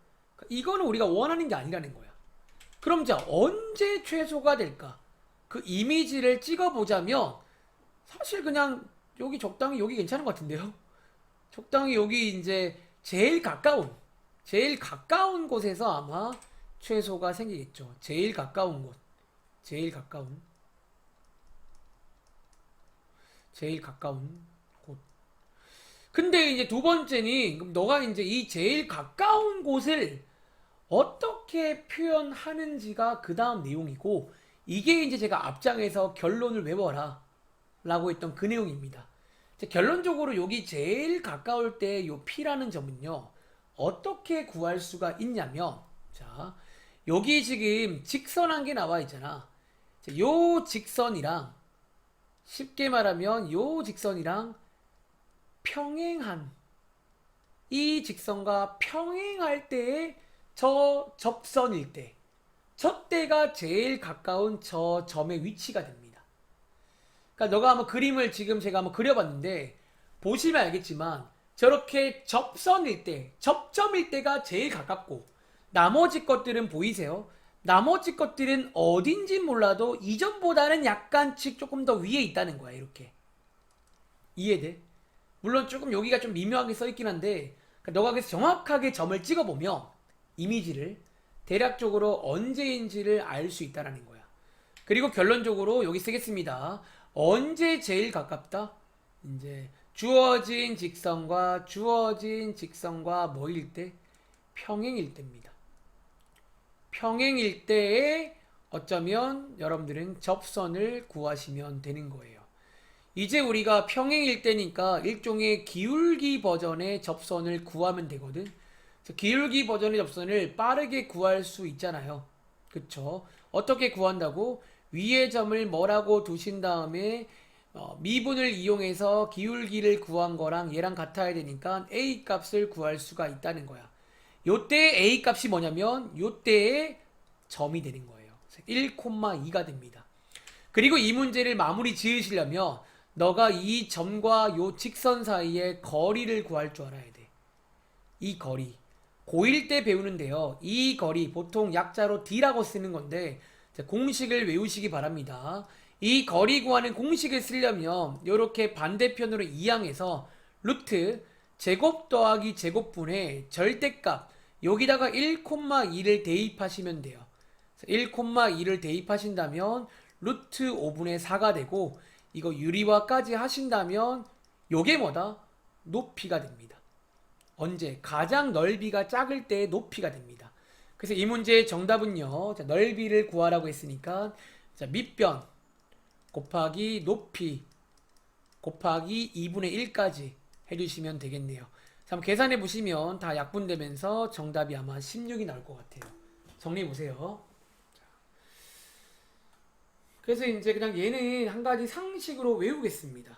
이거는 우리가 원하는 게 아니라는 거야. 그럼 자, 언제 최소가 될까? 그 이미지를 찍어보자면, 사실 그냥 여기 적당히 여기 괜찮은 것 같은데요? 적당히 여기 이제 제일 가까운 곳에서 아마 최소가 생기겠죠. 제일 가까운 곳. 제일 가까운 곳. 근데 이제 두 번째는 그럼 너가 이제 이 제일 가까운 곳을 어떻게 표현하는지가 그 다음 내용이고 이게 이제 제가 앞장에서 결론을 외워라 라고 했던 그 내용입니다. 결론적으로 여기 제일 가까울 때 요 P라는 점은요. 어떻게 구할 수가 있냐면 자 여기 지금 직선한 게 나와 있잖아. 요 직선이랑 쉽게 말하면 요 직선이랑 평행한 이 직선과 평행할 때의 저 접선일 때, 저 때가 제일 가까운 저 점의 위치가 됩니다. 그러니까 너가 한번 그림을 지금 제가 한번 그려봤는데 보시면 알겠지만 저렇게 접선일 때, 접점일 때가 제일 가깝고 나머지 것들은 보이세요? 나머지 것들은 어딘지 몰라도 이전보다는 약간씩 조금 더 위에 있다는 거야. 이렇게 이해돼? 물론 조금 여기가 좀 미묘하게 써있긴 한데 그러니까 너가 그래서 정확하게 점을 찍어보면 이미지를 대략적으로 언제인지를 알 수 있다는 거야. 그리고 결론적으로 여기 쓰겠습니다. 언제 제일 가깝다? 이제 주어진 직선과 뭐일 때? 평행일 때입니다. 평행일 때에 어쩌면 여러분들은 접선을 구하시면 되는 거예요. 이제 우리가 평행일 때니까 일종의 기울기 버전의 접선을 구하면 되거든. 그래서 기울기 버전의 접선을 빠르게 구할 수 있잖아요. 그쵸? 어떻게 구한다고? 위의 점을 뭐라고 두신 다음에 미분을 이용해서 기울기를 구한 거랑 얘랑 같아야 되니까 A 값을 구할 수가 있다는 거야. 요때 A 값이 뭐냐면 요때의 점이 되는 거예요. 1,2가 됩니다. 그리고 이 문제를 마무리 지으시려면 너가 이 점과 요 직선 사이의 거리를 구할 줄 알아야 돼. 이 거리. 고1 때 배우는데요. 이 거리 보통 약자로 D라고 쓰는 건데 공식을 외우시기 바랍니다. 이 거리 구하는 공식을 쓰려면 이렇게 반대편으로 이항해서 루트 제곱 더하기 제곱분의 절대값 여기다가 1,2를 대입하시면 돼요. 1,2를 대입하신다면 루트 5분의 4가 되고 이거 유리화까지 하신다면 요게 뭐다? 높이가 됩니다. 언제? 가장 넓이가 작을 때 높이가 됩니다. 그래서 이 문제의 정답은요. 자, 넓이를 구하라고 했으니까 자, 밑변 곱하기 높이 곱하기 2분의 1까지 해주시면 되겠네요. 자, 한번 계산해 보시면 다 약분되면서 정답이 아마 16이 나올 것 같아요. 정리해 보세요. 그래서 이제 그냥 얘는 한 가지 상식으로 외우겠습니다.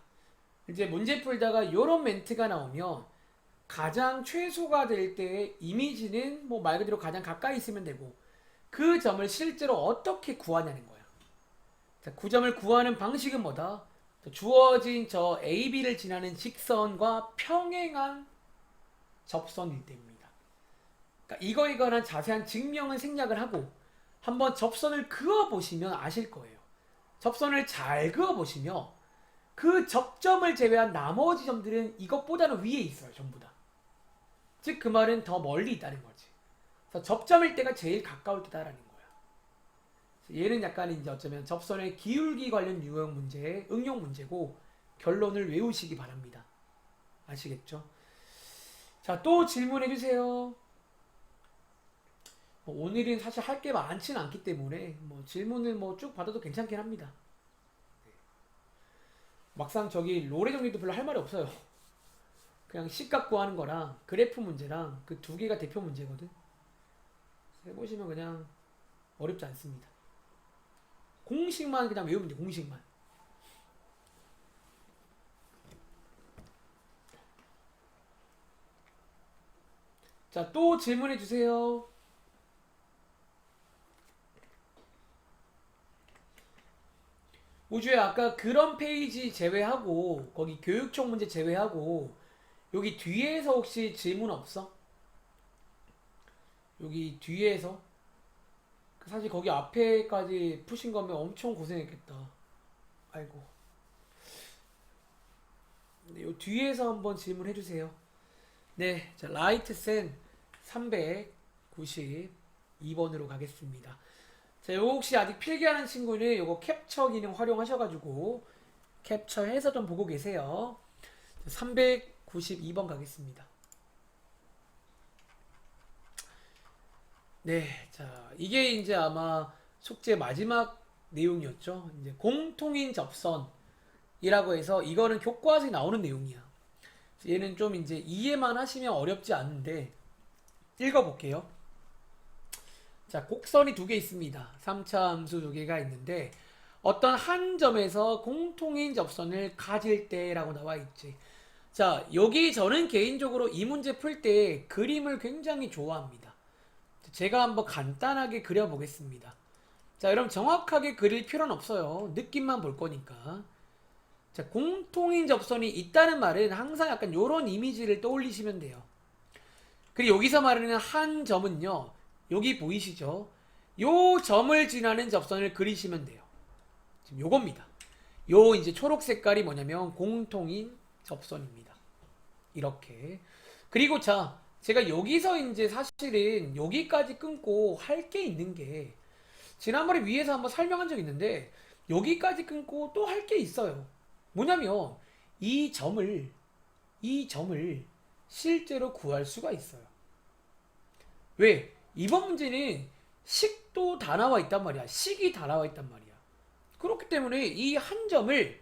이제 문제 풀다가 이런 멘트가 나오면 가장 최소가 될 때의 이미지는 뭐 말 그대로 가장 가까이 있으면 되고 그 점을 실제로 어떻게 구하냐는 거야. 자, 그 점을 구하는 방식은 뭐다? 주어진 저 AB를 지나는 직선과 평행한 접선일 때입니다. 그러니까 이거에 관한 자세한 증명은 생략을 하고 한번 접선을 그어보시면 아실 거예요. 접선을 잘 그어보시면 그 접점을 제외한 나머지 점들은 이것보다는 위에 있어요. 전부 다. 즉 그 말은 더 멀리 있다는 거지. 그래서 접점일 때가 제일 가까울 때다라는 거야. 얘는 약간 이제 어쩌면 접선의 기울기 관련 유형 문제의 응용 문제고 결론을 외우시기 바랍니다. 아시겠죠? 자, 또 질문해 주세요. 오늘은 사실 할 게 많지는 않기 때문에 질문을 쭉 받아도 괜찮긴 합니다. 막상 저기 로레 정리도 별로 할 말이 없어요. 그냥 식값 구하는 거랑 그래프 문제랑 그 두 개가 대표 문제거든. 해보시면 그냥 어렵지 않습니다. 공식만 그냥 외우면 돼. 공식만. 자, 또 질문해 주세요. 우주에 아까 그런 페이지 제외하고 거기 교육청 문제 제외하고 여기 뒤에서 혹시 질문 없어? 여기 뒤에서 사실 거기 앞에까지 푸신 거면 엄청 고생했겠다. 아이고. 네, 요 뒤에서 한번 질문해 주세요. 네, 자, 라이트센 392번으로 가겠습니다. 자, 요거 혹시 아직 필기하는 친구는 요거 캡처 기능 활용하셔가지고 캡처해서 좀 보고 계세요. 392번 가겠습니다. 네, 자, 이게 이제 아마 숙제 마지막 내용이었죠. 이제 공통인 접선이라고 해서 이거는 교과서에 나오는 내용이야. 얘는 좀 이제 이해만 하시면 어렵지 않은데 읽어볼게요. 자, 곡선이 두 개 있습니다. 3차 함수 두 개가 있는데 어떤 한 점에서 공통인 접선을 가질 때라고 나와 있지. 자, 여기 저는 개인적으로 이 문제 풀 때 그림을 굉장히 좋아합니다. 제가 한번 간단하게 그려보겠습니다. 자, 여러분 정확하게 그릴 필요는 없어요. 느낌만 볼 거니까. 자, 공통인 접선이 있다는 말은 항상 약간 요런 이미지를 떠올리시면 돼요. 그리고 여기서 말하는 한 점은요. 여기 보이시죠? 요 점을 지나는 접선을 그리시면 돼요. 지금 요겁니다. 요 이제 초록 색깔이 뭐냐면 공통인 접선입니다. 이렇게. 그리고 자, 제가 여기서 이제 사실은 여기까지 끊고 할 게 있는 게 지난번에 위에서 한번 설명한 적 있는데 여기까지 끊고 또 할 게 있어요. 뭐냐면 이 점을 실제로 구할 수가 있어요. 왜? 이번 문제는 식도 다 나와 있단 말이야. 식이 다 나와 있단 말이야. 그렇기 때문에 이 한 점을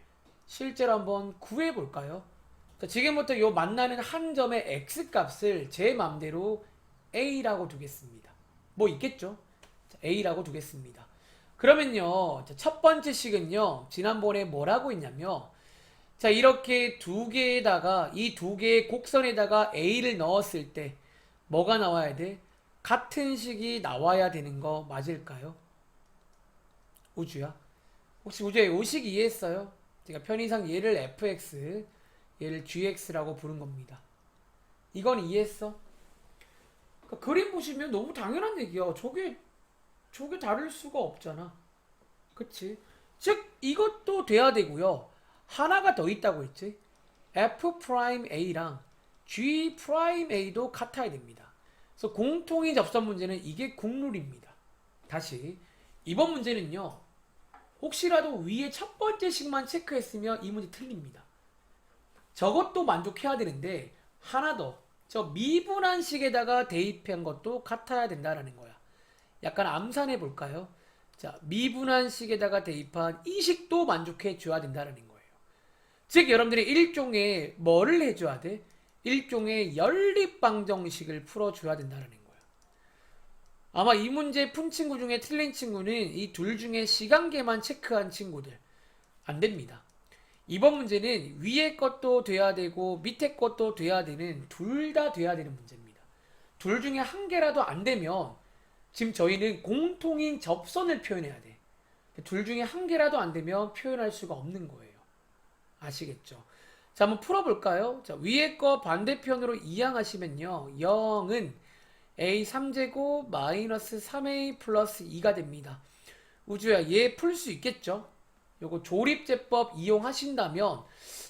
실제로 한번 구해 볼까요? 지금부터 이 만나는 한 점의 x값을 제 맘대로 a라고 두겠습니다. 뭐 있겠죠? a라고 두겠습니다. 그러면요, 첫 번째 식은요, 지난번에 뭐라고 했냐면, 자, 이렇게 두 개에다가, 이 두 개의 곡선에다가 a를 넣었을 때, 뭐가 나와야 돼? 같은 식이 나와야 되는 거 맞을까요? 우주야? 혹시 우주야, 요 식 이해했어요? 제가 편의상 얘를 fx, 얘를 gx라고 부른 겁니다. 이건 이해했어? 그러니까 그림 보시면 너무 당연한 얘기야. 저게 다를 수가 없잖아. 그치? 즉 이것도 돼야 되고요. 하나가 더 있다고 했지. f'a랑 g'a도 같아야 됩니다. 그래서 공통인 접선 문제는 이게 국룰입니다. 다시 이번 문제는요. 혹시라도 위에 첫 번째 식만 체크했으면 이 문제 틀립니다. 저것도 만족해야 되는데 하나 더. 저 미분한 식에다가 대입한 것도 같아야 된다라는 거야. 약간 암산해 볼까요? 자, 미분한식에다가 대입한 이 식도 만족해 줘야 된다는 거예요. 즉 여러분들이 일종의 뭐를 해줘야 돼? 일종의 연립방정식을 풀어줘야 된다는 거예요. 아마 이 문제 푼 친구 중에 틀린 친구는 이 둘 중에 시간계만 체크한 친구들 안 됩니다. 이번 문제는 위에 것도 돼야 되고 밑에 것도 돼야 되는 둘 다 돼야 되는 문제입니다. 둘 중에 한 개라도 안 되면 지금 저희는 공통인 접선을 표현해야 돼. 둘 중에 한 개라도 안 되면 표현할 수가 없는 거예요. 아시겠죠? 자, 한번 풀어볼까요? 자, 위에 거 반대편으로 이항하시면요. 0은 a 3제곱 마이너스 3a 플러스 2가 됩니다. 우주야, 얘 풀 수 있겠죠? 요거 조립제법 이용하신다면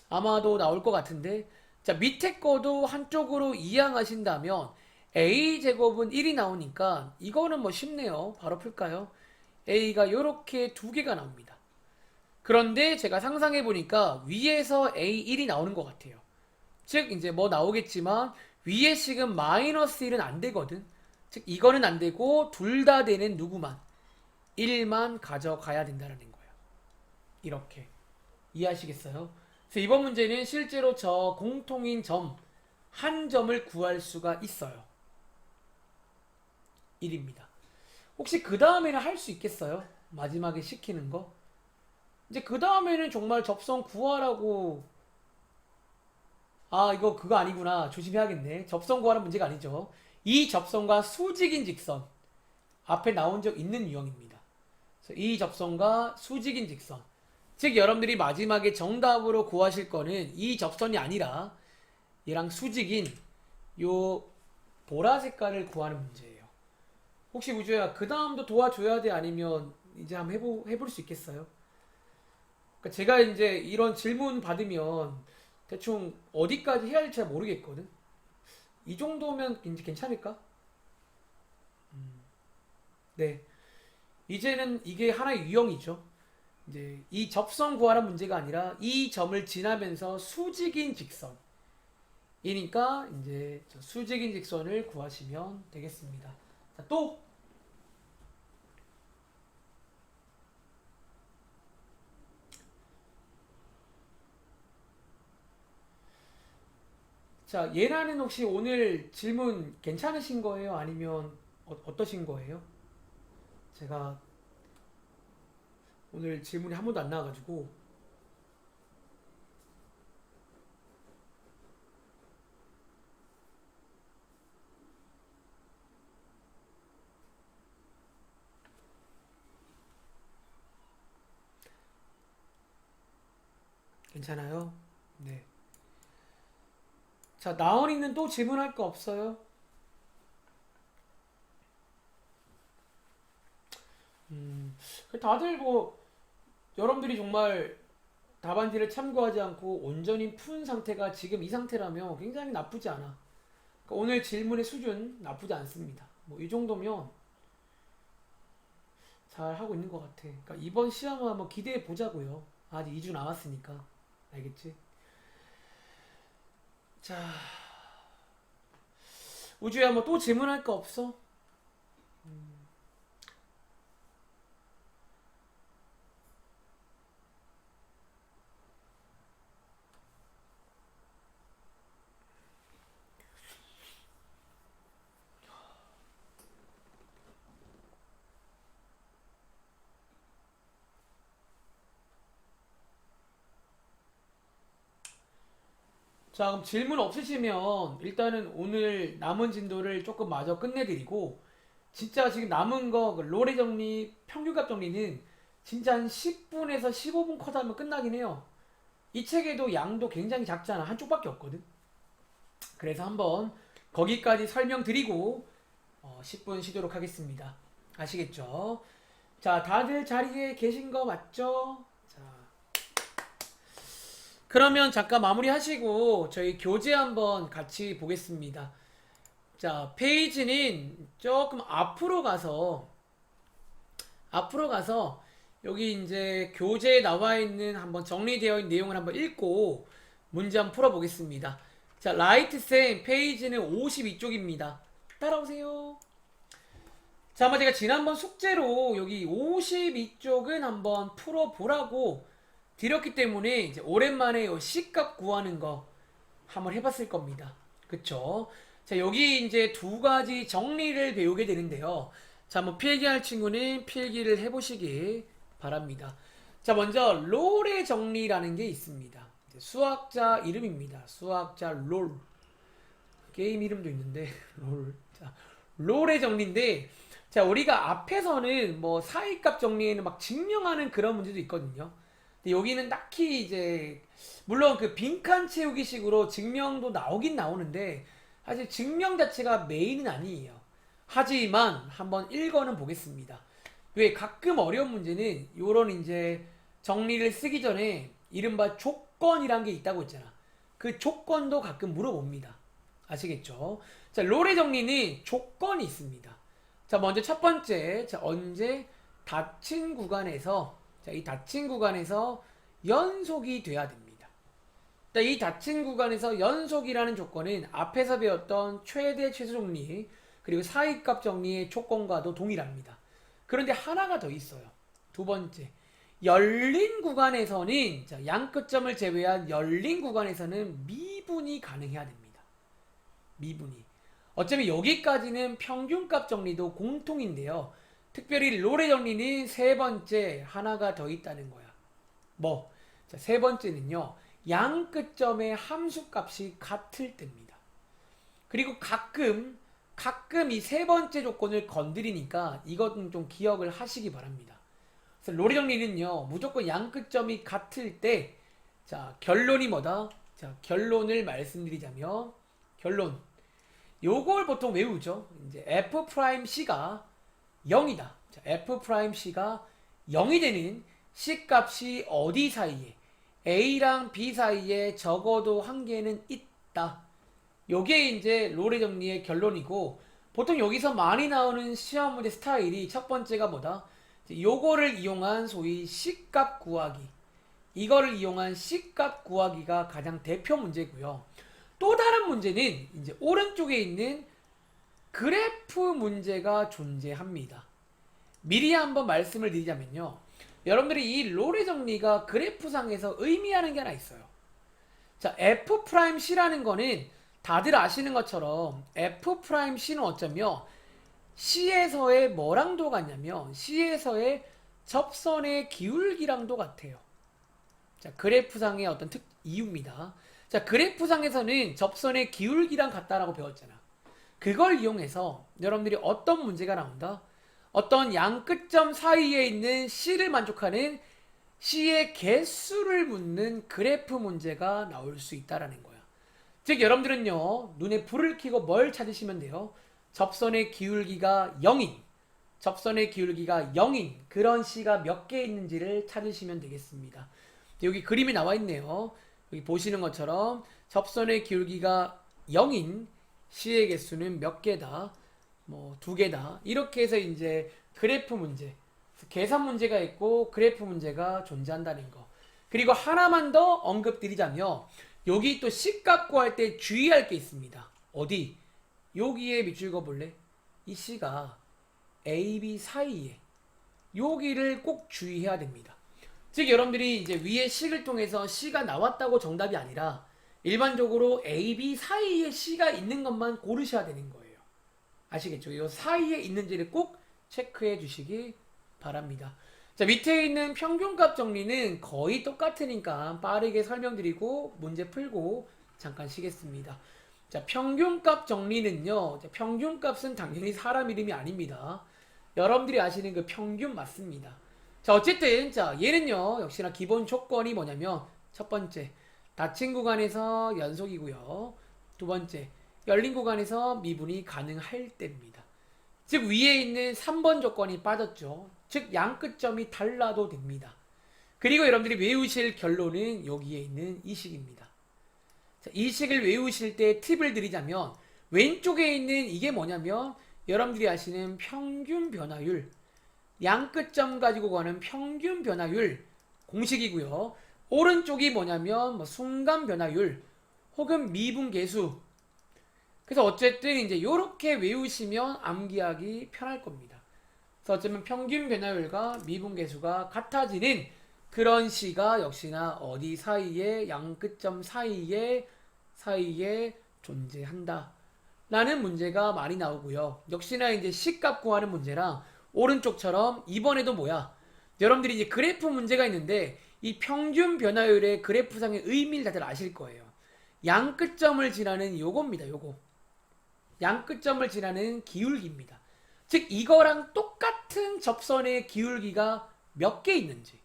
아마도 나올 것 같은데, 자, 밑에 거도 한쪽으로 이항하신다면 a제곱은 1이 나오니까 이거는 뭐 쉽네요. 바로 풀까요? a가 요렇게 두 개가 나옵니다. 그런데 제가 상상해 보니까 위에서 a1이 나오는 것 같아요. 즉 이제 뭐 나오겠지만 위에 식은 마이너스 1은 안 되거든. 즉 이거는 안 되고 둘 다 되는 누구만 1만 가져가야 된다는 거예요. 이렇게 이해하시겠어요? 그래서 이번 문제는 실제로 저 공통인 점 한 점을 구할 수가 있어요. 1입니다. 혹시 그 다음에는 할 수 있겠어요? 마지막에 시키는 거? 이제 그 다음에는 정말 접선 구하라고. 아, 이거 그거 아니구나. 조심해야겠네. 접선 구하는 문제가 아니죠. 이 접선과 수직인 직선 앞에 나온 적 있는 유형입니다. 그래서 이 접선과 수직인 직선, 즉 여러분들이 마지막에 정답으로 구하실 거는 이 접선이 아니라 얘랑 수직인 요 보라 색깔을 구하는 문제예요. 혹시 우주야 그 다음도 도와줘야 돼? 아니면 이제 한번 해볼 수 있겠어요? 그러니까 제가 이제 이런 질문 받으면 대충 어디까지 해야 할지 잘 모르겠거든. 이 정도면 이제 괜찮을까? 네. 이제는 이게 하나의 유형이죠. 이제 이 접선 구하는 문제가 아니라 이 점을 지나면서 수직인 직선이니까 이제 저 수직인 직선을 구하시면 되겠습니다. 자, 또 자, 예나는 혹시 오늘 질문 괜찮으신 거예요? 아니면 어떠신 거예요? 제가 오늘 질문이 한 번도 안 나와가지고. 괜찮아요? 네. 자, 나원이는 또 질문할 거 없어요? 다들 뭐 여러분들이 정말 답안지를 참고하지 않고 온전히 푼 상태가 지금 이 상태라면 굉장히 나쁘지 않아. 그러니까 오늘 질문의 수준 나쁘지 않습니다. 뭐 이 정도면 잘 하고 있는 것 같아. 그러니까 이번 시험은 한번 기대해 보자고요. 아직 2주 남았으니까. 알겠지? 자, 우주야 뭐 또 질문할 거 없어? 자, 그럼 질문 없으시면 일단은 오늘 남은 진도를 조금 마저 끝내드리고, 진짜 지금 남은 거그 로레 정리, 평균값 정리는 진짜 한 10분에서 15분 컷하면 끝나긴 해요. 이 책에도 양도 굉장히 작잖아. 한쪽밖에 없거든. 그래서 한번 거기까지 설명드리고 10분 쉬도록 하겠습니다. 아시겠죠? 자, 다들 자리에 계신 거 맞죠? 자, 그러면 잠깐 마무리하시고 저희 교재 한번 같이 보겠습니다. 자, 페이지는 조금 앞으로 가서 여기 이제 교재에 나와 있는 한번 정리되어 있는 내용을 한번 읽고 문제 한번 풀어보겠습니다. 자, 라이트 쌤 페이지는 52쪽입니다. 따라오세요. 자, 아마 제가 지난번 숙제로 여기 52쪽은 한번 풀어보라고 드렸기 때문에 이제 오랜만에 이 C값 구하는 거 한번 해봤을 겁니다. 그쵸? 자, 여기 이제 두 가지 정리를 배우게 되는데요. 자, 뭐 필기할 친구는 필기를 해보시기 바랍니다. 자, 먼저 롤의 정리라는 게 있습니다. 이제 수학자 이름입니다. 수학자 롤. 게임 이름도 있는데 롤. 자, 롤의 정리인데, 자, 우리가 앞에서는 뭐 사이값 정리에는 막 증명하는 그런 문제도 있거든요. 근데 여기는 딱히 이제 물론 그 빈칸 채우기 식으로 증명도 나오긴 나오는데 사실 증명 자체가 메인은 아니에요. 하지만 한번 읽어는 보겠습니다. 왜 가끔 어려운 문제는 요런 이제 정리를 쓰기 전에 이른바 조건이란 게 있다고 했잖아. 그 조건도 가끔 물어봅니다. 아시겠죠? 자, 롤의 정리는 조건이 있습니다. 자, 먼저 첫 번째, 자, 언제 닫힌 구간에서, 자, 이 닫힌 구간에서 연속이 돼야 됩니다. 자, 이 닫힌 구간에서 연속이라는 조건은 앞에서 배웠던 최대 최소 정리, 그리고 사이값 정리의 조건과도 동일합니다. 그런데 하나가 더 있어요. 두 번째, 열린 구간에서는, 자, 양 끝점을 제외한 열린 구간에서는 미분이 가능해야 됩니다. 미분이. 어쩌면 여기까지는 평균값 정리도 공통인데요. 특별히 롤의 정리는 세 번째 하나가 더 있다는 거야. 뭐? 자, 세 번째는요. 양 끝점의 함수값이 같을 때입니다. 그리고 가끔 이 세 번째 조건을 건드리니까 이것은 좀 기억을 하시기 바랍니다. 그래서 롤의 정리는요. 무조건 양 끝점이 같을 때, 자, 결론이 뭐다? 자, 결론을 말씀드리자면 결론. 요걸 보통 외우죠. 이제 F'C가 0이다. 자, F'C가 0이 되는 C 값이 어디 사이에, A랑 B 사이에 적어도 한 개는 있다. 요게 이제 롤의 정리의 결론이고, 보통 여기서 많이 나오는 시험 문제 스타일이 첫 번째가 뭐다? 요거를 이용한 소위 C 값 구하기. 이거를 이용한 C 값 구하기가 가장 대표 문제고요. 또 다른 문제는 이제 오른쪽에 있는 그래프 문제가 존재합니다. 미리 한번 말씀을 드리자면요. 여러분들이 이 롤의 정리가 그래프상에서 의미하는 게 하나 있어요. 자, F'C라는 거는 다들 아시는 것처럼 F'C는 어쩌면 C에서의 뭐랑도 같냐면 C에서의 접선의 기울기랑도 같아요. 자, 그래프상의 어떤 이유입니다. 자, 그래프상에서는 접선의 기울기랑 같다라고 배웠잖아. 그걸 이용해서 여러분들이 어떤 문제가 나온다? 어떤 양 끝점 사이에 있는 C를 만족하는 C의 개수를 묻는 그래프 문제가 나올 수 있다라는 거야. 즉, 여러분들은요, 눈에 불을 켜고 뭘 찾으시면 돼요? 접선의 기울기가 0인, 접선의 기울기가 0인 그런 C가 몇 개 있는지를 찾으시면 되겠습니다. 여기 그림이 나와 있네요. 여기 보시는 것처럼 접선의 기울기가 0인 C의 개수는 몇 개다? 뭐 2개다. 이렇게 해서 이제 그래프 문제, 계산 문제가 있고 그래프 문제가 존재한다는 거. 그리고 하나만 더 언급드리자면 여기 또 C값 구할 때 주의할 게 있습니다. 어디? 여기에 밑줄 그어볼래? 이 C가 A, B 사이에 여기를 꼭 주의해야 됩니다. 즉 여러분들이 이제 위에 식을 통해서 C가 나왔다고 정답이 아니라 일반적으로 A, B 사이에 C가 있는 것만 고르셔야 되는 거예요. 아시겠죠? 이 사이에 있는지를 꼭 체크해 주시기 바랍니다. 자, 밑에 있는 평균값 정리는 거의 똑같으니까 빠르게 설명드리고 문제 풀고 잠깐 쉬겠습니다. 자, 평균값 정리는요. 자, 평균값은 당연히 사람 이름이 아닙니다. 여러분들이 아시는 그 평균 맞습니다. 자, 어쨌든 자, 얘는요. 역시나 기본 조건이 뭐냐면 첫 번째, 닫힌 구간에서 연속이고요. 두 번째, 열린 구간에서 미분이 가능할 때입니다. 즉 위에 있는 3번 조건이 빠졌죠. 즉 양 끝점이 달라도 됩니다. 그리고 여러분들이 외우실 결론은 여기에 있는 이 식입니다. 자, 이 식을 외우실 때 팁을 드리자면 왼쪽에 있는 이게 뭐냐면 여러분들이 아시는 평균 변화율, 양 끝점 가지고 구하는 평균 변화율 공식이고요. 오른쪽이 뭐냐면 뭐 순간 변화율 혹은 미분 계수. 그래서 어쨌든 이제 이렇게 외우시면 암기하기 편할 겁니다. 그래서 어쩌면 평균 변화율과 미분계수가 같아지는 그런 시가 역시나 어디 사이에 양끝점 사이에 존재한다 라는 문제가 많이 나오고요. 역시나 이제 시값 구하는 문제랑 오른쪽처럼 이번에도 뭐야? 여러분들이 이제 그래프 문제가 있는데 이 평균 변화율의 그래프상의 의미를 다들 아실 거예요. 양끝점을 지나는 요겁니다. 요거. 양끝점을 지나는 기울기입니다. 즉 이거랑 똑같은 접선의 기울기가 몇 개 있는지.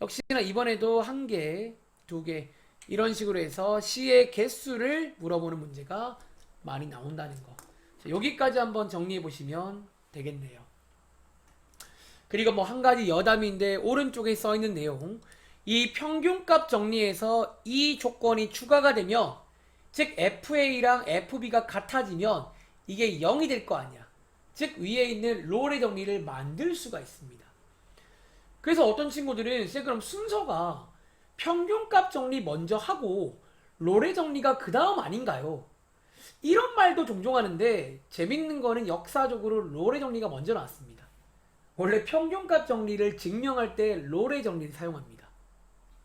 역시나 이번에도 한 개, 두 개 이런 식으로 해서 C의 개수를 물어보는 문제가 많이 나온다는 거. 자, 여기까지 한번 정리해 보시면 되겠네요. 그리고 뭐 한 가지 여담인데 오른쪽에 써 있는 내용. 이 평균값 정리해서 이 조건이 추가가 되면 즉 FA랑 FB가 같아지면 이게 0이 될 거 아니야. 즉 위에 있는 롤의 정리를 만들 수가 있습니다. 그래서 어떤 친구들은 그럼 순서가 평균값 정리 먼저 하고 롤의 정리가 그 다음 아닌가요? 이런 말도 종종 하는데 재밌는 거는 역사적으로 롤의 정리가 먼저 나왔습니다. 원래 평균값 정리를 증명할 때 롤의 정리를 사용합니다.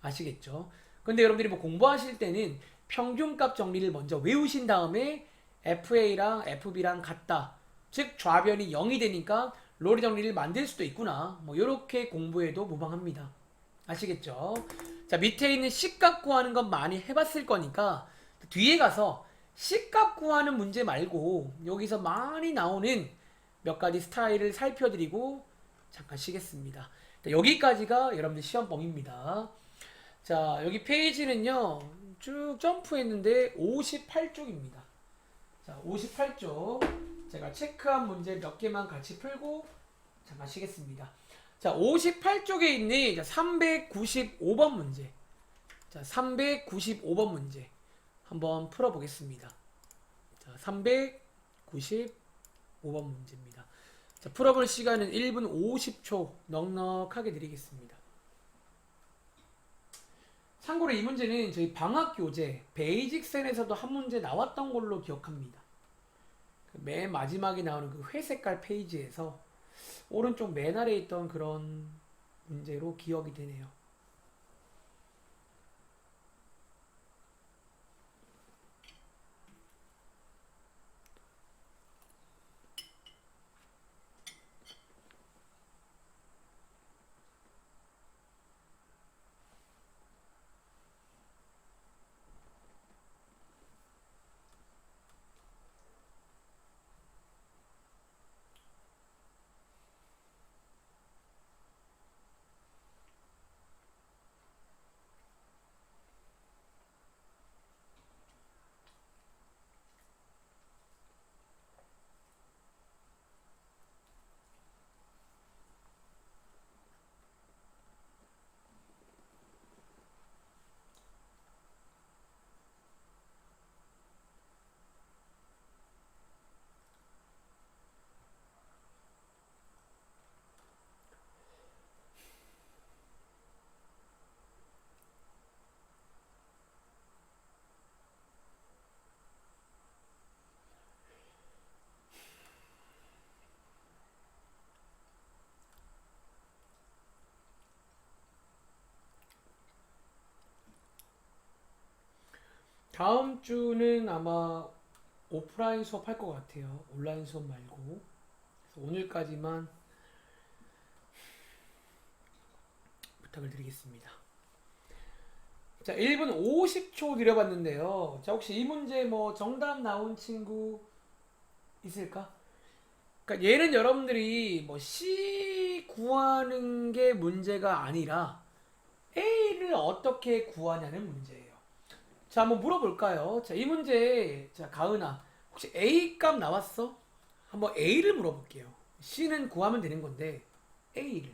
아시겠죠? 근데 여러분들이 뭐 공부하실 때는 평균값 정리를 먼저 외우신 다음에 FA랑 FB랑 같다. 즉 좌변이 0이 되니까 롤의 정리를 만들 수도 있구나. 뭐 이렇게 공부해도 무방합니다. 아시겠죠? 자, 밑에 있는 C값 구하는 건 많이 해봤을 거니까 뒤에 가서 C값 구하는 문제 말고 여기서 많이 나오는 몇 가지 스타일을 살펴드리고 잠깐 쉬겠습니다. 여기까지가 여러분들 시험범위입니다. 자, 여기 페이지는요 쭉 점프했는데 58쪽입니다. 자, 58쪽 제가 체크한 문제 몇 개만 같이 풀고 잠깐 쉬겠습니다. 자, 58쪽에 있는 395번 문제. 자, 395번 문제 한번 풀어보겠습니다. 자, 395번 문제입니다. 자, 풀어볼 시간은 1분 50초 넉넉하게 드리겠습니다. 참고로 이 문제는 저희 방학교재 베이직센에서도 한 문제 나왔던 걸로 기억합니다. 맨 마지막에 나오는 그 회색깔 페이지에서 오른쪽 맨 아래에 있던 그런 문제로 기억이 되네요. 다음 주는 아마 오프라인 수업 할 것 같아요. 온라인 수업 말고. 그래서 오늘까지만 부탁을 드리겠습니다. 자, 1분 50초 드려봤는데요. 자, 혹시 이 문제 뭐 정답 나온 친구 있을까? 그러니까 얘는 여러분들이 뭐 C 구하는 게 문제가 아니라 A를 어떻게 구하냐는 문제예요. 자, 한번 물어볼까요? 자, 이 문제, 자, 가은아, 혹시 A 값 나왔어? 한번 A를 물어볼게요. C는 구하면 되는 건데, A를.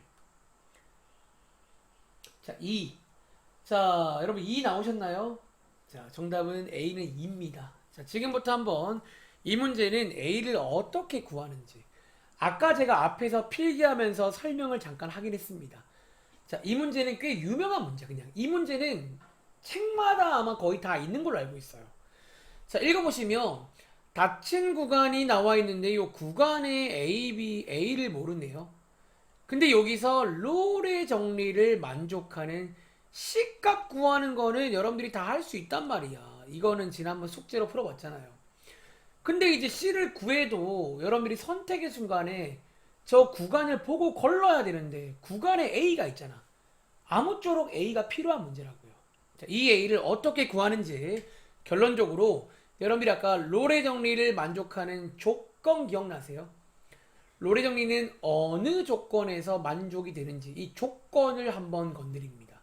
자, 2. 자, 여러분 2 나오셨나요? 자, 정답은 A는 2입니다. 자, 지금부터 한번 이 문제는 A를 어떻게 구하는지. 아까 제가 앞에서 필기하면서 설명을 잠깐 하긴 했습니다. 자, 이 문제는 꽤 유명한 문제, 그냥. 이 문제는 책마다 아마 거의 다 있는 걸로 알고 있어요. 자, 읽어보시면 닫힌 구간이 나와 있는데 이 구간의 A, B, A를 모르네요. 근데 여기서 롤의 정리를 만족하는 C값 구하는 거는 여러분들이 다 할 수 있단 말이야. 이거는 지난번 숙제로 풀어봤잖아요. 근데 이제 C를 구해도 여러분들이 선택의 순간에 저 구간을 보고 걸러야 되는데 구간에 A가 있잖아. 아무쪼록 A가 필요한 문제라고요. 자, 이 A를 어떻게 구하는지 결론적으로 여러분들이 아까 롤의 정리를 만족하는 조건 기억나세요? 롤의 정리는 어느 조건에서 만족이 되는지 이 조건을 한번 건드립니다.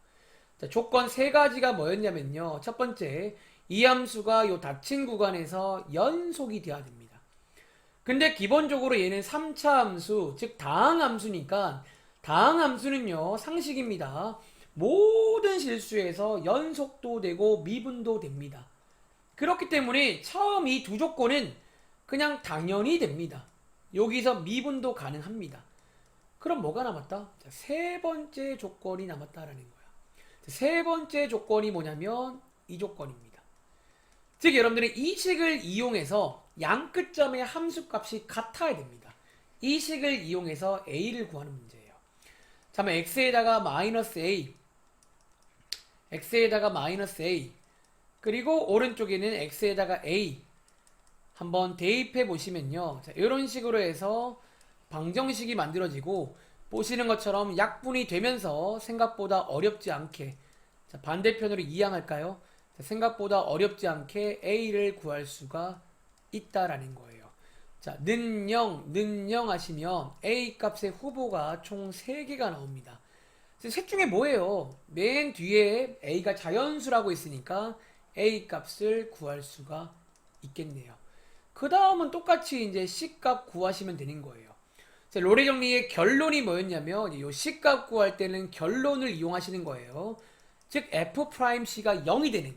자, 조건 세 가지가 뭐였냐면요. 첫 번째, 이 함수가 요 닫힌 구간에서 연속이 돼야 됩니다. 근데 기본적으로 얘는 3차 함수, 즉 다항 함수니까 다항 함수는요, 상식입니다. 모든 실수에서 연속도 되고 미분도 됩니다. 그렇기 때문에 처음 이 두 조건은 그냥 당연히 됩니다. 여기서 미분도 가능합니다. 그럼 뭐가 남았다? 자, 세 번째 조건이 남았다라는 거야. 세 번째 조건이 뭐냐면 이 조건입니다. 즉 여러분들이 이 식을 이용해서 양 끝점의 함수값이 같아야 됩니다. 이 식을 이용해서 a를 구하는 문제예요. 자, 그러면 x에다가 마이너스 a, x에다가 마이너스 a, 그리고 오른쪽에는 x에다가 a 한번 대입해 보시면요. 자, 이런 식으로 해서 방정식이 만들어지고 보시는 것처럼 약분이 되면서 생각보다 어렵지 않게, 자, 반대편으로 이항할까요? 자, 생각보다 어렵지 않게 a를 구할 수가 있다라는 거예요. 자, 는 0, 는 0 하시면 a 값의 후보가 총 3개가 나옵니다. 셋 중에 뭐예요? 맨 뒤에 a가 자연수라고 있으니까 a 값을 구할 수가 있겠네요. 그 다음은 똑같이 이제 C값 구하시면 되는 거예요. 자, 롤의 정리의 결론이 뭐였냐면 이 C값 구할 때는 결론을 이용하시는 거예요. 즉 F'C가 0이 되는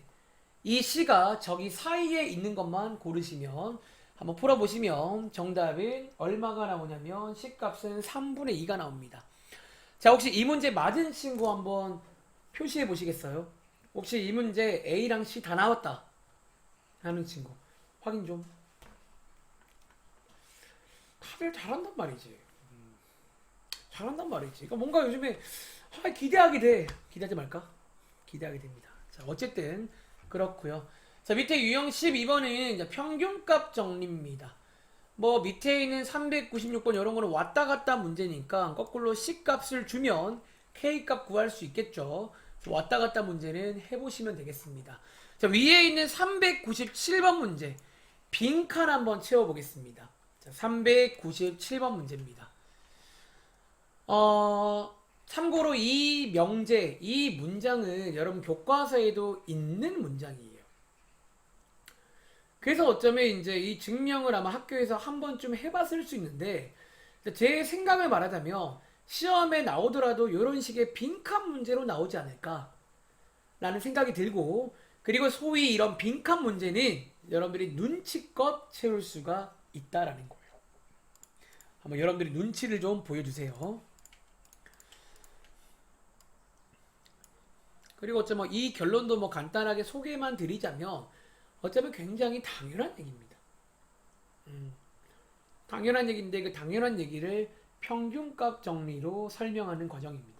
이 C가 저기 사이에 있는 것만 고르시면 한번 풀어보시면 정답은 얼마가 나오냐면 C값은 3분의 2가 나옵니다. 자, 혹시 이 문제 맞은 친구 한번 표시해 보시겠어요? 혹시 이 문제 A랑 C 다 나왔다 하는 친구 확인 좀. 다들 잘한단 말이지. 잘한단 말이지. 그러니까 뭔가 요즘에 기대하게 돼. 기대하지 말까? 기대하게 됩니다. 자, 어쨌든 그렇고요. 자, 밑에 유형 12번은 평균값 정리입니다. 뭐 밑에 있는 396번 이런 거는 왔다 갔다 문제니까 거꾸로 C값을 주면 K값 구할 수 있겠죠. 왔다 갔다 문제는 해보시면 되겠습니다. 자, 위에 있는 397번 문제 빈칸 한번 채워보겠습니다. 자, 397번 문제입니다. 참고로 이 명제, 이 문장은 여러분 교과서에도 있는 문장이에요. 그래서 어쩌면 이제 이 증명을 아마 학교에서 한 번쯤 해봤을 수 있는데, 제 생각을 말하자면 시험에 나오더라도 이런 식의 빈칸 문제로 나오지 않을까라는 생각이 들고, 그리고 소위 이런 빈칸 문제는 여러분들이 눈치껏 채울 수가 있다라는 거예요. 한번 여러분들이 눈치를 좀 보여주세요. 그리고 어쩌면 이 결론도 뭐 간단하게 소개만 드리자면 어쩌면 굉장히 당연한 얘기입니다. 당연한 얘기인데 그 당연한 얘기를 평균값 정리로 설명하는 과정입니다.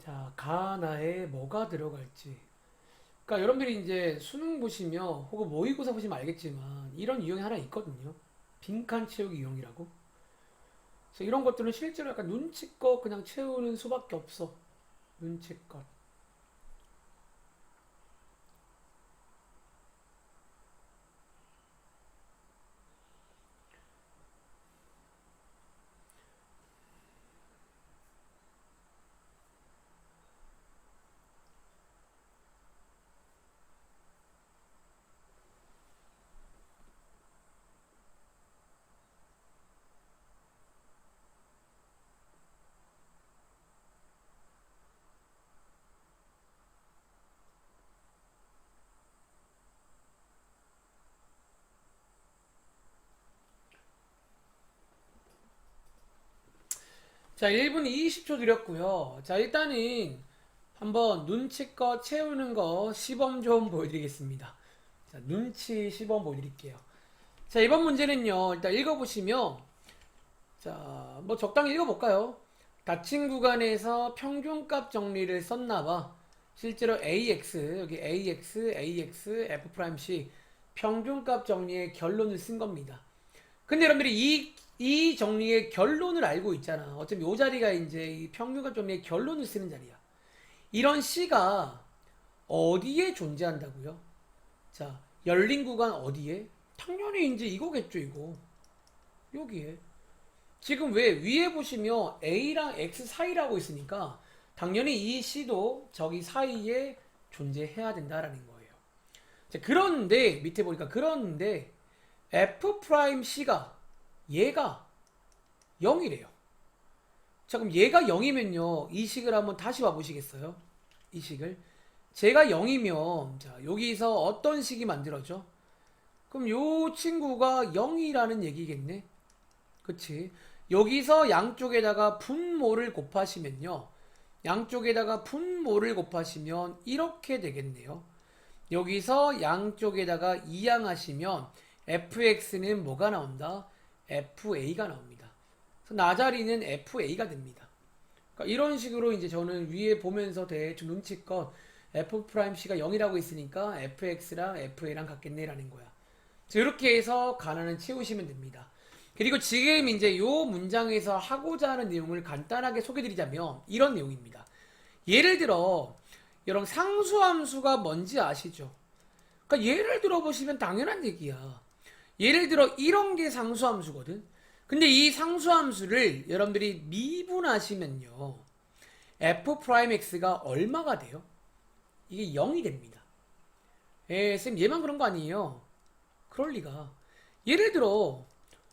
자, 가나에 뭐가 들어갈지. 그러니까 여러분들이 이제 수능 보시면 혹은 모의고사 보시면 알겠지만 이런 유형이 하나 있거든요. 빈칸 채우기 유형이라고. 그래서 이런 것들은 실제로 약간 눈치껏 그냥 채우는 수밖에 없어. 눈치껏. 자, 1분 20초 드렸고요. 자, 일단은 한번 눈치껏 채우는 거 시범 좀 보여드리겠습니다. 자, 눈치 시범 보여드릴게요. 자, 이번 문제는요, 일단 읽어보시면, 자, 뭐 적당히 읽어볼까요? 닫힌 구간에서 평균값 정리를 썼나봐. 실제로 AX, 여기 AX, AX, F'C 평균값 정리의 결론을 쓴 겁니다. 근데 여러분들이 이 정리의 결론을 알고 있잖아. 어차피 이 자리가 이제 이 평균값 정리의 결론을 쓰는 자리야. 이런 C가 어디에 존재한다고요? 자, 열린 구간 어디에? 당연히 이제 이거겠죠, 이거. 여기에. 지금 왜 위에 보시면 A랑 X 사이라고 있으니까 당연히 이 C도 저기 사이에 존재해야 된다라는 거예요. 자, 그런데 밑에 보니까 그런데 F'C가 얘가 0이래요. 자, 그럼 얘가 0이면요. 이 식을 한번 다시 와보시겠어요? 이 식을. 제가 0이면, 자, 여기서 어떤 식이 만들어져? 그럼 요 친구가 0이라는 얘기겠네? 그치? 여기서 양쪽에다가 분모를 곱하시면요. 양쪽에다가 분모를 곱하시면 이렇게 되겠네요. 여기서 양쪽에다가 이항하시면 fx는 뭐가 나온다? fa가 나옵니다. 그래서 나 자리는 fa가 됩니다. 그러니까 이런 식으로 이제 저는 위에 보면서 대충 눈치껏 f'c가 0이라고 있으니까 fx랑 fa랑 같겠네라는 거야. 이렇게 해서 가난을 채우시면 됩니다. 그리고 지금 이제 요 문장에서 하고자 하는 내용을 간단하게 소개드리자면 이런 내용입니다. 예를 들어 여러분 상수함수가 뭔지 아시죠? 그러니까 예를 들어 보시면 당연한 얘기야. 예를 들어 이런 게 상수함수거든. 근데 이 상수함수를 여러분들이 미분하시면요. f'x가 얼마가 돼요? 이게 0이 됩니다. 쌤 얘만 그런 거 아니에요? 그럴 리가. 예를 들어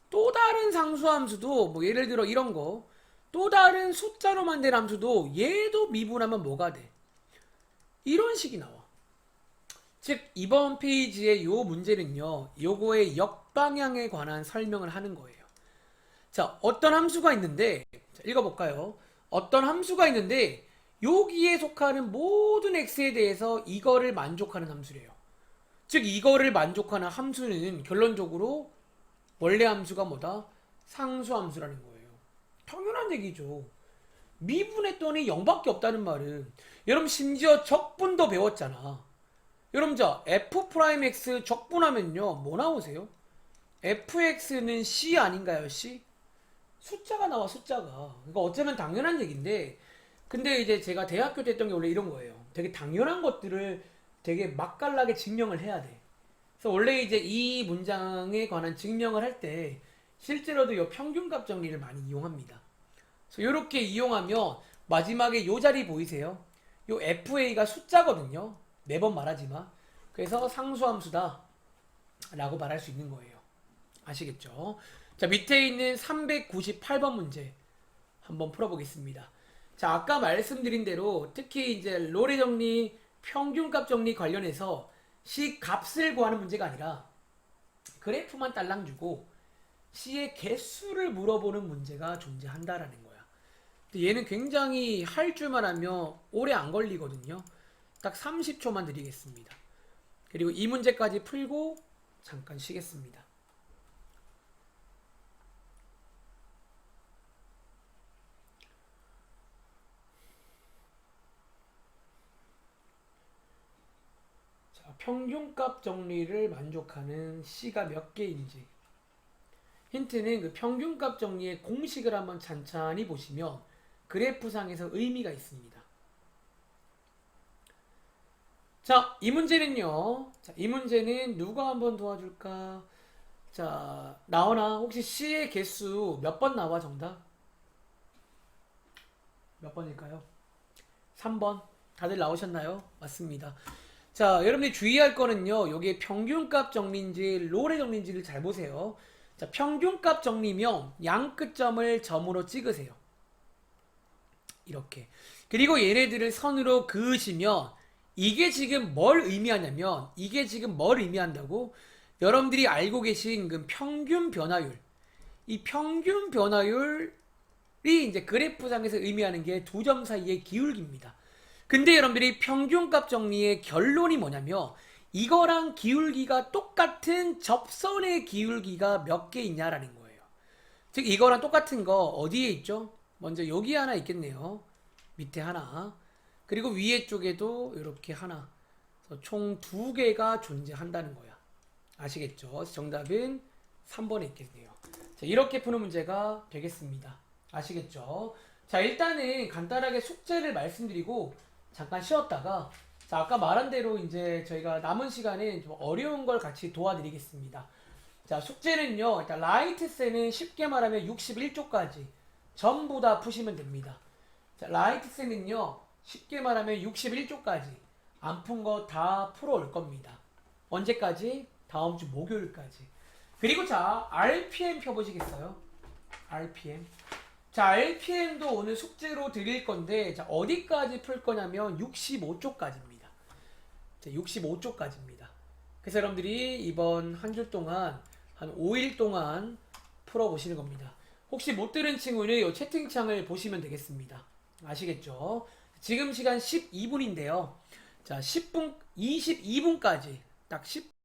또 다른 상수함수도 뭐 예를 들어 이런 거 또 다른 숫자로만 된 함수도 얘도 미분하면 뭐가 돼? 이런 식이 나와. 즉 이번 페이지의 요 문제는요. 요거의 역방향에 관한 설명을 하는 거예요. 자, 어떤 함수가 있는데 자, 읽어볼까요? 어떤 함수가 있는데 여기에 속하는 모든 x에 대해서 이거를 만족하는 함수래요. 즉 이거를 만족하는 함수는 결론적으로 원래 함수가 뭐다? 상수함수라는 거예요. 당연한 얘기죠. 미분했더니 0밖에 없다는 말은 여러분 심지어 적분도 배웠잖아. 여러분 자 f'x 적분하면요 뭐 나오세요? fx는 c 아닌가요? c? 숫자가 나와 숫자가. 그러니까 어쩌면 당연한 얘기인데 근데 이제 제가 대학교 때 했던 게 원래 이런 거예요. 되게 당연한 것들을 되게 맛깔나게 증명을 해야 돼. 그래서 원래 이제 이 문장에 관한 증명을 할 때 실제로도 이 평균값 정리를 많이 이용합니다. 그래서 이렇게 이용하면 마지막에 요 자리 보이세요? 요 FA가 숫자거든요. 매번 말하지만. 그래서 상수함수다 라고 말할 수 있는 거예요. 아시겠죠? 자, 밑에 있는 398번 문제 한번 풀어보겠습니다. 자, 아까 말씀드린 대로 특히 이제 로레 정리, 평균값 정리 관련해서 C 값을 구하는 문제가 아니라 그래프만 딸랑 주고 C의 개수를 물어보는 문제가 존재한다라는 거야. 근데 얘는 굉장히 할 줄만 하면 오래 안 걸리거든요. 딱 30초만 드리겠습니다. 그리고 이 문제까지 풀고 잠깐 쉬겠습니다. 자, 평균값 정리를 만족하는 C가 몇 개인지. 힌트는 그 평균값 정리의 공식을 한번 찬찬히 보시면 그래프상에서 의미가 있습니다. 자, 이 문제는요. 자, 이 문제는 누가 한번 도와줄까? 자, 나오나? 혹시 C의 개수 몇 번 나와 정답? 몇 번일까요? 3번. 다들 나오셨나요? 맞습니다. 자, 여러분이 주의할 거는요. 여기에 평균값 정리인지 로레 정리인지를 잘 보세요. 자, 평균값 정리면 양 끝점을 점으로 찍으세요. 이렇게. 그리고 얘네들을 선으로 그으시면 이게 지금 뭘 의미하냐면 이게 지금 뭘 의미한다고? 여러분들이 알고 계신 그 평균 변화율. 이 평균 변화율 이제 그래프상에서 의미하는 게 두 점 사이의 기울기입니다. 근데 여러분들이 평균값 정리의 결론이 뭐냐면 이거랑 기울기가 똑같은 접선의 기울기가 몇 개 있냐라는 거예요. 즉 이거랑 똑같은 거 어디에 있죠? 먼저 여기 하나 있겠네요. 밑에 하나. 그리고 위에 쪽에도 이렇게 하나. 그래서 총 두 개가 존재한다는 거야. 아시겠죠? 그래서 정답은 3번에 있겠네요. 자, 이렇게 푸는 문제가 되겠습니다. 아시겠죠? 자, 일단은 간단하게 숙제를 말씀드리고 잠깐 쉬었다가 자, 아까 말한 대로 이제 저희가 남은 시간에 좀 어려운 걸 같이 도와드리겠습니다. 자, 숙제는요. 일단 라이트 셈은 쉽게 말하면 61쪽까지 전부 다 푸시면 됩니다. 자, 라이트 셈은요. 쉽게 말하면 61쪽까지 안 푼 거 다 풀어올 겁니다. 언제까지? 다음 주 목요일까지. 그리고 자, RPM 펴보시겠어요? RPM. 자, RPM도 오늘 숙제로 드릴 건데, 자, 어디까지 풀 거냐면 65쪽까지입니다. 자, 65쪽까지입니다. 그래서 여러분들이 이번 한 주 동안, 한 5일 동안 풀어보시는 겁니다. 혹시 못 들은 친구는 이 채팅창을 보시면 되겠습니다. 아시겠죠? 지금 시간 12분인데요. 자, 10분, 22분까지 딱 10분